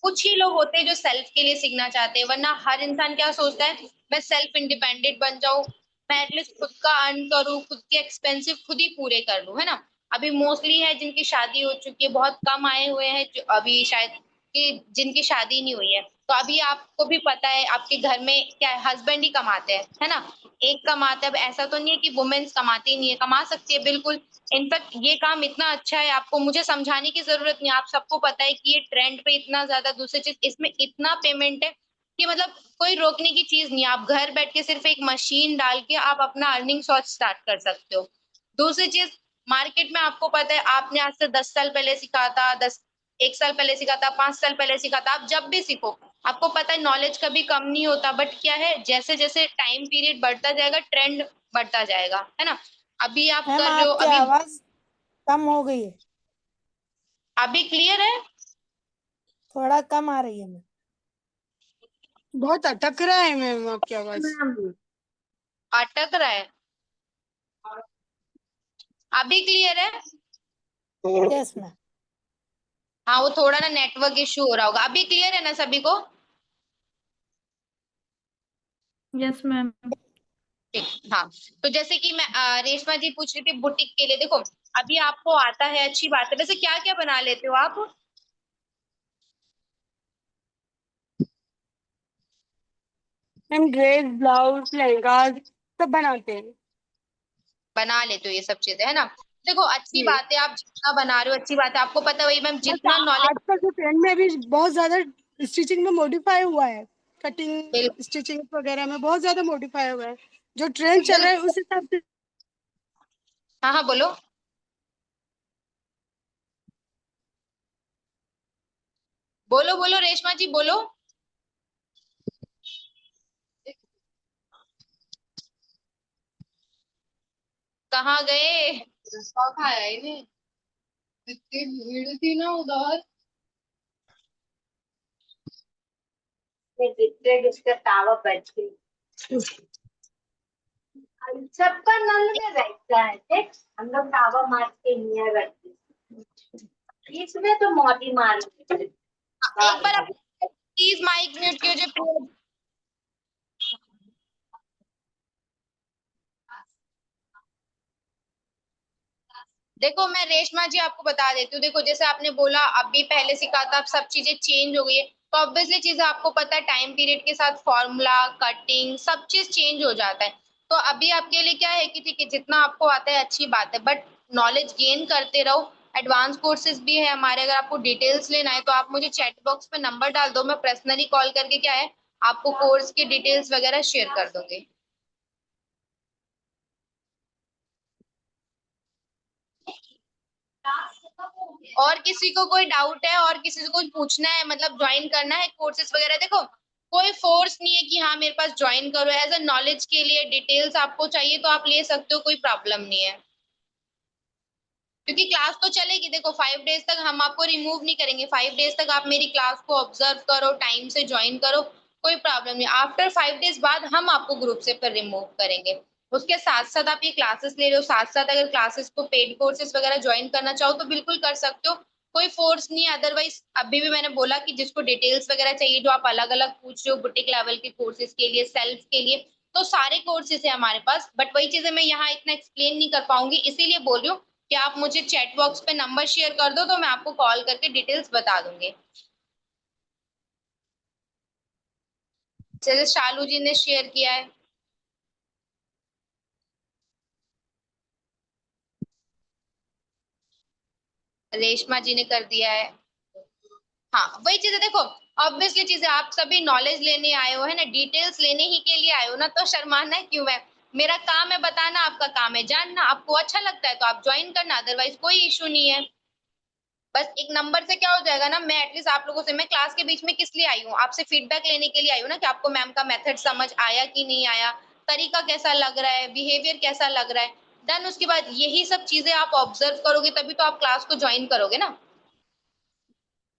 कुछ ही लोग होते हैं जो सेल्फ के लिए सीखना चाहते हैं, वरना हर इंसान क्या सोचता है, मैं सेल्फ इंडिपेंडेंट बन जाऊं, मैं एटलीस्ट खुद का अर्न करूं, खुद के एक्सपेंसिव खुद ही पूरे कर लूं, है ना। अभी मोस्टली है जिनकी शादी हो चुकी है, बहुत कम आए हुए हैं जो अभी शायद कि जिनकी शादी नहीं हुई है। तो अभी आपको भी पता है आपके घर में क्या है, हस्बैंड ही कमाते हैं, है ना, एक कमाता है। अब ऐसा तो नहीं है कि वुमेन्स कमाती नहीं है, कमा सकती है बिल्कुल। इनफैक्ट ये काम इतना अच्छा है, आपको मुझे समझाने की जरूरत नहीं, आप सबको पता है कि ये ट्रेंड पे इतना ज्यादा, दूसरी चीज इसमें इतना पेमेंट है कि मतलब कोई रोकने की चीज नहीं है। आप घर बैठ के सिर्फ एक मशीन डाल के आप अपना अर्निंग सोर्स स्टार्ट कर सकते हो। दूसरी चीज, मार्केट में आपको पता है, आपने आज से 10 साल पहले सीखा था, 1 साल पहले सीखा था, 5 साल पहले सीखा था, आप जब भी सीखो आपको पता है नॉलेज कभी कम नहीं होता, बट क्या है जैसे जैसे टाइम पीरियड बढ़ता जाएगा ट्रेंड बढ़ता जाएगा, है ना। अभी आप मैम कर रहे हो, आपकी अभी आवाज कम हो गई है, अभी क्लियर है। थोड़ा कम आ रही है मैम, बहुत अटक रहा है मैम आपकी आवाज। अटक रहा है, अभी क्लियर है। Yes ma'am. हाँ वो थोड़ा ना नेटवर्क इशू हो रहा होगा। अभी क्लियर है ना सभी को। Yes ma'am. ठीक, हाँ। तो जैसे कि मैं रेशमा जी पूछ रही थी बुटीक के लिए, देखो अभी आपको आता है, अच्छी बात है। वैसे क्या क्या बना लेते हो आप। मैम ड्रेस, ब्लाउज, लहंगा सब बनाते हैं। बना लेते हो ये सब चीजें, है ना। देखो अच्छी जी। बात है, आप जितना बना रहे हो अच्छी बात है, आपको पता है वही मैम, बस जितना नॉलेज। आजकल के ट्रेंड में भी बहुत ज्यादा स्टिचिंग में मॉडिफाई हुआ है, कटिंग बिल्कुल। स्टिचिंग वगैरह में बहुत ज्यादा मॉडिफाई हुआ है, जो ट्रेंड चल रहा है उस हिसाब से। हाँ हाँ बोलो। बोलो बोलो रेशमा जी बोलो। कहाँ गए। खाया ही नहीं, इतनी भीड़ थी ना उधर। जितने जिसका तावा बच गई, सबका नल में रहता है, देख हम लोग तावा मार के नियर रखते हैं। इसमें तो मोदी मार एक बार आप प्लीज माइक म्यूट कीजिए। देखो मैं रेशमा जी आपको बता देती हूँ, देखो जैसे आपने बोला अभी पहले सिखा था, अब सब चीजें चेंज हो गई है, तो ऑब्वियसली चीजें आपको पता है टाइम पीरियड के साथ फॉर्मूला, कटिंग, सब चीज चेंज हो जाता है। तो अभी आपके लिए क्या है कि ठीक है, जितना आपको आता है अच्छी बात है, बट नॉलेज गेन करते रहो। एडवांस कोर्सेज भी है हमारे, अगर आपको डिटेल्स लेना है तो आप मुझे चैट बॉक्स पे नंबर डाल दो, मैं पर्सनली कॉल करके क्या है आपको कोर्स की डिटेल्स वगैरह शेयर कर दूंगी। और किसी को कोई डाउट है और किसी को कुछ पूछना है, मतलब ज्वाइन करना है कोर्सेज वगैरह, देखो कोई फोर्स नहीं है कि हाँ मेरे पास ज्वाइन करो, एज अ नॉलेज के लिए डिटेल्स आपको चाहिए तो आप ले सकते हो, कोई प्रॉब्लम नहीं है। क्योंकि क्लास तो चलेगी, देखो 5 डेज तक हम आपको रिमूव नहीं करेंगे, 5 डेज तक आप मेरी क्लास को ऑब्जर्व करो, टाइम से ज्वाइन करो, कोई प्रॉब्लम नहीं। आफ्टर 5 डेज बाद हम आपको ग्रुप से फिर रिमूव करेंगे। उसके साथ साथ आप ये क्लासेस ले रहे हो, साथ साथ अगर क्लासेस को पेड कोर्सेज वगैरह ज्वाइन करना चाहो तो बिल्कुल कर सकते हो, कोई फोर्स नहीं है। अदरवाइज अभी भी मैंने बोला कि जिसको डिटेल्स वगैरह चाहिए, जो आप अलग अलग पूछ रहे हो बुटीक लेवल के कोर्सेज के लिए, सेल्फ के लिए, तो सारे कोर्सेज है हमारे पास, बट वही चीजें मैं यहाँ इतना एक्सप्लेन नहीं कर पाऊंगी, इसीलिए बोल रही हूँ कि आप मुझे चैट बॉक्स पे नंबर शेयर कर दो तो मैं आपको कॉल करके डिटेल्स बता दूंगी। जैसे शालू जी ने शेयर किया है, रेशमा जी ने कर दिया है। हाँ वही चीजें देखो, ऑब्वियसली चीजें आप सभी नॉलेज लेने आए हो है ना, डिटेल्स लेने ही के लिए आए हो ना, तो शर्माना क्यों है। मेरा काम है बताना, आपका काम है जानना, आपको अच्छा लगता है तो आप ज्वाइन करना, अदरवाइज कोई इशू नहीं है। बस एक नंबर से क्या हो जाएगा ना, मैं एटलीस्ट आप लोगों से, मैं क्लास के बीच में किस लिए आई हूँ, आपसे फीडबैक लेने के लिए आई हूँ ना, कि आपको मैम का मेथड समझ आया कि नहीं आया, तरीका कैसा लग रहा है, बिहेवियर कैसा लग रहा है। देन उसके बाद यही सब चीजें आप ऑब्जर्व करोगे तभी तो आप क्लास को ज्वाइन करोगे ना।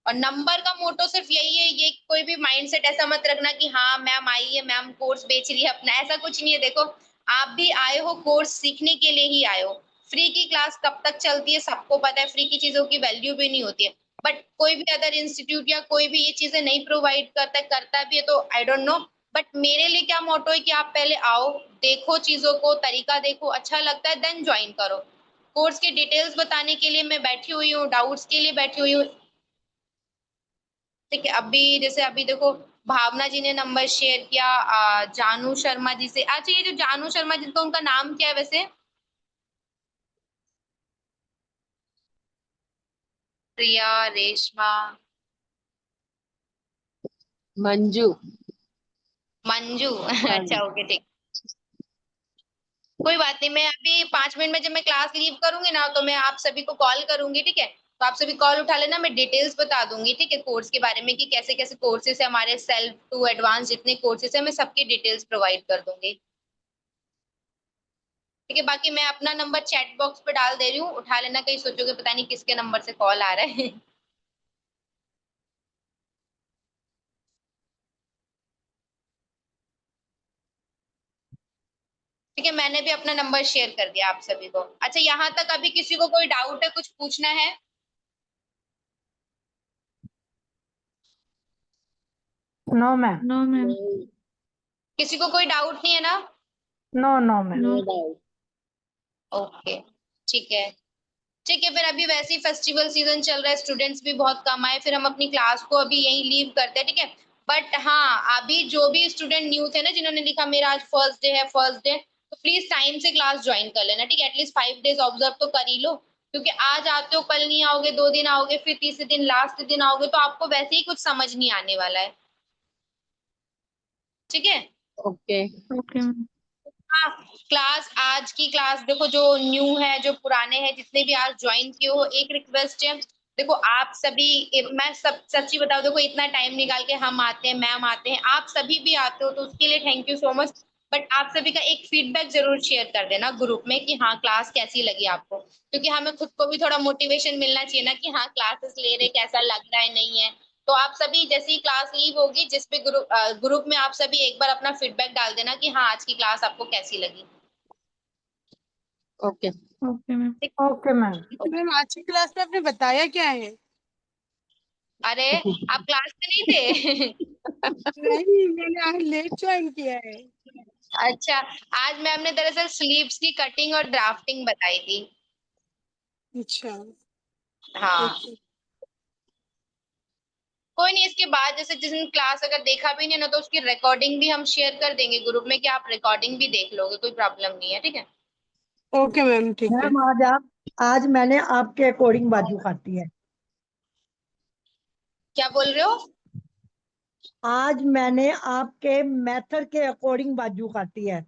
और नंबर का मोटो सिर्फ यही है, ये कोई भी माइंडसेट ऐसा मत रखना कि हाँ मैम आई है, मैम कोर्स बेच रही है अपना, ऐसा कुछ नहीं है। देखो आप भी आए हो कोर्स सीखने के लिए ही आए हो। फ्री की क्लास कब तक चलती है सबको पता है, फ्री की चीजों की वैल्यू भी नहीं होती है। बट कोई भी अदर इंस्टीट्यूट या कोई भी ये चीजें नहीं प्रोवाइड करता भी है तो आई डोंट नो, बट मेरे लिए क्या मोटो है कि आप पहले आओ, देखो चीजों को, तरीका देखो, अच्छा लगता है देन ज्वाइन करो। कोर्स की डिटेल्स बताने के लिए मैं बैठी हुई हूँ, डाउट्स के लिए बैठी हुई हूँ। ठीक है, अभी जैसे अभी देखो भावना जी ने नंबर शेयर किया जानू शर्मा जी से। अच्छा ये जो जानू शर्मा जी, तो उनका नाम क्या है वैसे? प्रिया, रेशमा, मंजू। मंजू हाँ अच्छा ओके ठीक, कोई बात नहीं। मैं अभी 5 मिनट में जब मैं क्लास लीव करूंगी ना तो मैं आप सभी को कॉल करूंगी, ठीक है? तो आप सभी कॉल उठा लेना, मैं डिटेल्स बता दूंगी, ठीक है, कोर्स के बारे में कि कैसे कैसे कोर्सेज है हमारे, सेल्फ टू एडवांस जितने कोर्सेज है मैं सबकी डिटेल्स प्रोवाइड कर दूंगी। ठीक है, बाकी मैं अपना नंबर चैट बॉक्स पे डाल दे रही हूँ, उठा लेना, कहीं सोचोगे पता नहीं किसके नंबर से कॉल आ रहा है ठीक है, मैंने भी अपना नंबर शेयर कर दिया आप सभी को। अच्छा यहाँ तक अभी किसी को कोई डाउट है, कुछ पूछना है? No ma'am. No ma'am. किसी को कोई डाउट नहीं है ना? No no ma'am. No no. Doubt. Okay ठीक है। ठीक है, फिर अभी वैसे ही फेस्टिवल सीजन चल रहा है, स्टूडेंट्स भी बहुत कम आए, फिर हम अपनी क्लास को अभी यहीं लीव करते हैं, ठीक है? बट हाँ अभी जो भी स्टूडेंट न्यू थे ना, जिन्होंने लिखा मेरा आज फर्स्ट डे है, फर्स्ट डे, तो प्लीज टाइम से क्लास ज्वाइन कर लेना, ठीक है? एटलीस्ट 5 डेज ऑब्जर्व तो कर ही लो, क्योंकि आज आते हो कल नहीं आओगे, 2 दिन आओगे, फिर तीसरे दिन लास्ट दिन आओगे, तो आपको वैसे ही कुछ समझ नहीं आने वाला है, ठीक है? ओके। Okay ma'am. हाँ, क्लास आज की क्लास देखो, जो न्यू है जो पुराने हैं, जितने भी आज ज्वाइन किए हो, एक रिक्वेस्ट है, देखो आप सभी, मैं सब सच्ची बताऊं, देखो इतना टाइम निकाल के हम आते हैं, मैम आते हैं, आप सभी भी आते हो, तो उसके लिए thank you so much. But आप सभी का एक फीडबैक जरूर शेयर कर देना ग्रुप में कि हाँ क्लास कैसी लगी आपको, क्योंकि हमें खुद को भी थोड़ा मोटिवेशन मिलना चाहिए ना कि हाँ क्लासेस ले रहे कैसा लग रहा है नहीं है। तो आप सभी जैसे ही क्लास लीव होगी, जिस पे ग्रुप में आप सभी एक बार अपना फीडबैक डाल देना कि हाँ आज की क्लास आपको कैसी लगी। Okay. Okay ma'am. Okay ma'am. Ma'am आज की क्लास में आपने बताया क्या है? अरे आप क्लास में नहीं थे नहीं, मैंने आज लेट ज्वाइन किया है। अच्छा, आज मैम ने दरअसल स्लीव्स की कटिंग और ड्राफ्टिंग बताई थी। अच्छा। हाँ ओके। कोई नहीं, इसके बाद जैसे जिस दिन क्लास अगर देखा भी नहीं ना तो उसकी रिकॉर्डिंग भी हम शेयर कर देंगे ग्रुप में कि आप रिकॉर्डिंग भी देख लोगे, कोई प्रॉब्लम नहीं है, ठीक है। ओके मैम, ठीक है। मैम आज मैंने आपके अकॉर्डिंग बाजू काटी है। क्या बोल रहे हो? आज मैंने आपके मेथड के अकॉर्डिंग बाजू काटी है।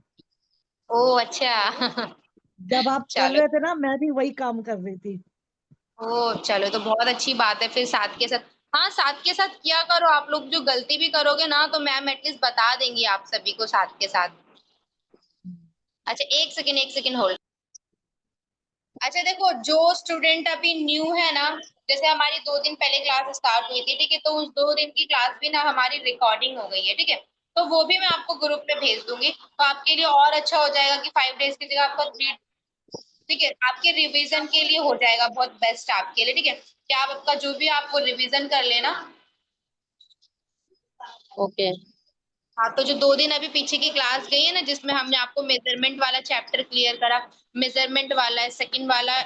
ओह अच्छा। जब आप कर चलो। रहे थे ना, मैं भी वही काम कर रही थी। ओह चलो, तो बहुत अच्छी बात है फिर साथ के साथ। हाँ, साथ के साथ किया करो आप लोग, जो गलती भी करोगे ना तो मैम एटलीस्ट बता देंगी आप सभी को साथ के साथ। अच्छा, एक सेकेंड होल्ड। अच्छा देखो, जो स्टूडेंट अभी न्यू है ना, जैसे हमारी 2 दिन पहले क्लास स्टार्ट हुई थी, ठीक है, तो उस 2 दिन की क्लास भी ना हमारी रिकॉर्डिंग हो गई है, ठीक है। तो वो भी मैं आपको ग्रुप पे भेज दूंगी, तो आपके लिए और अच्छा हो जाएगा कि 5 डेज की जगह आपका 3, ठीक है, आपके रिवीजन के लिए हो जाएगा बहुत बेस्ट आपके लिए, ठीक है। क्या आप आपका जो भी आपको रिवीजन कर लेना। ओके। हाँ, तो जो 2 दिन अभी पीछे की क्लास गई है ना, जिसमें हमने आपको मेजरमेंट वाला चैप्टर क्लियर करा, मेजरमेंट वाला है, सेकंड वाला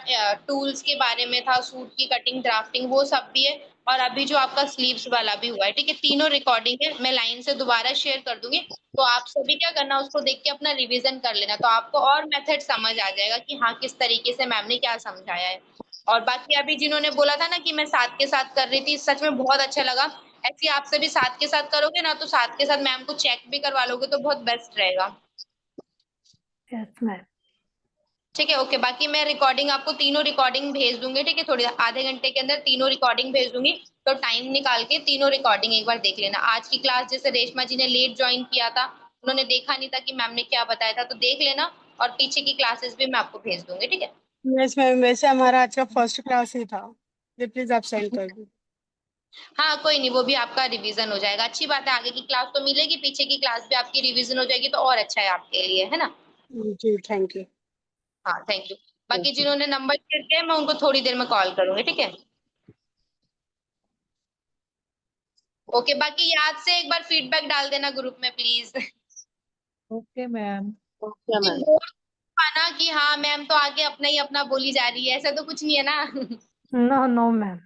टूल्स के बारे में था, सूट की कटिंग ड्राफ्टिंग वो सब भी है, और अभी जो आपका स्लीव्स वाला भी हुआ है, ठीक है, तीनों रिकॉर्डिंग है, मैं लाइन से दोबारा शेयर कर दूंगी। तो आप सभी क्या करना, उसको देख के अपना रिविजन कर लेना, तो आपको और मेथड समझ आ जाएगा कि हाँ किस तरीके से मैम ने क्या समझाया है। और बाकी अभी जिन्होंने बोला था ना कि मैं साथ के साथ कर रही थी, सच में बहुत अच्छा लगा। ऐसे आप सभी साथ के साथ करोगे ना तो साथ के साथ मैम को चेक भी करवा लोगे तो बहुत बेस्ट रहेगा। Yes ma'am. ठीक है, ओके, बाकी मैं रिकॉर्डिंग आपको तीनों रिकॉर्डिंग भेज दूंगी, ठीक है, थोड़ी आधे घंटे के अंदर तीनों रिकॉर्डिंग भेज दूंगी। तो टाइम निकाल के तीनों रिकॉर्डिंग एक बार देख लेना। आज की क्लास जैसे रेशमा जी ने लेट ज्वाइन किया था, उन्होंने देखा नहीं था कि मैम ने क्या बताया था, तो देख लेना, और पीछे की क्लासेस भी मैं आपको भेज दूंगी, ठीक है। यस मैम, वैसे हमारा आज का फर्स्ट क्लास ही था, ये प्लीज आप सेंड कर दो। हाँ कोई नहीं, वो भी आपका रिवीजन हो जाएगा, अच्छी बात है, आगे की क्लास तो मिलेगी, पीछे की क्लास भी आपकी रिवीजन हो जाएगी तो और अच्छा है आपके लिए, है ना। जी, थैंक यू। हाँ थैंक यू। बाकी ओके। जिन्होंने नंबर शेयर किया है, मैं उनको थोड़ी देर में कॉल करूंगी, ठीक है। ओके, बाकी याद से एक बार फीडबैक डाल देना ग्रुप में please. Okay ma'am. Okay ma'am. बोल पाना कि हाँ मैम तो आगे अपना ही अपना बोली जा रही है, ऐसा तो कुछ नहीं है ना। No no ma'am.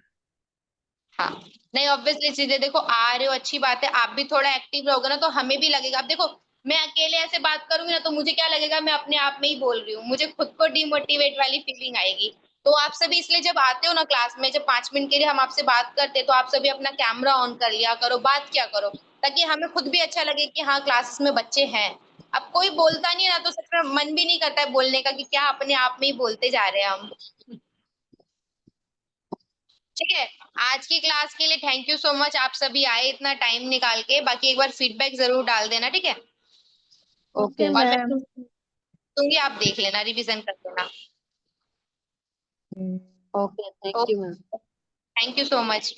हाँ, नहीं ऑब्वियसली चीजें देखो, आ रहे हो अच्छी बात है, आप भी थोड़ा एक्टिव रहोगे ना तो हमें भी लगेगा। अब देखो, मैं अकेले ऐसे बात करूंगी ना तो मुझे क्या लगेगा, मैं अपने आप में ही बोल रही हूँ, मुझे खुद को डिमोटिवेट वाली फीलिंग आएगी। तो आप सभी इसलिए जब आते हो ना क्लास में, जब 5 मिनट के लिए हम आपसे बात करते हैं, तो आप सभी अपना कैमरा ऑन कर लिया करो, बात क्या करो, ताकि हमें खुद भी अच्छा लगे कि हाँ क्लासेस में बच्चे हैं। अब कोई बोलता नहीं है ना तो सच में मन भी नहीं करता है बोलने का, कि क्या अपने आप में ही बोलते जा रहे हैं हम। ठीक है, आज की क्लास के लिए थैंक यू सो मच, आप सभी आए इतना टाइम निकाल के। बाकी एक बार फीडबैक जरूर डाल देना, ठीक है, ओके ओके। और मैं मैम। दूंगी, आप देख लेना, रिवीजन कर लेना। Okay, thank you ma'am. Thank you so much.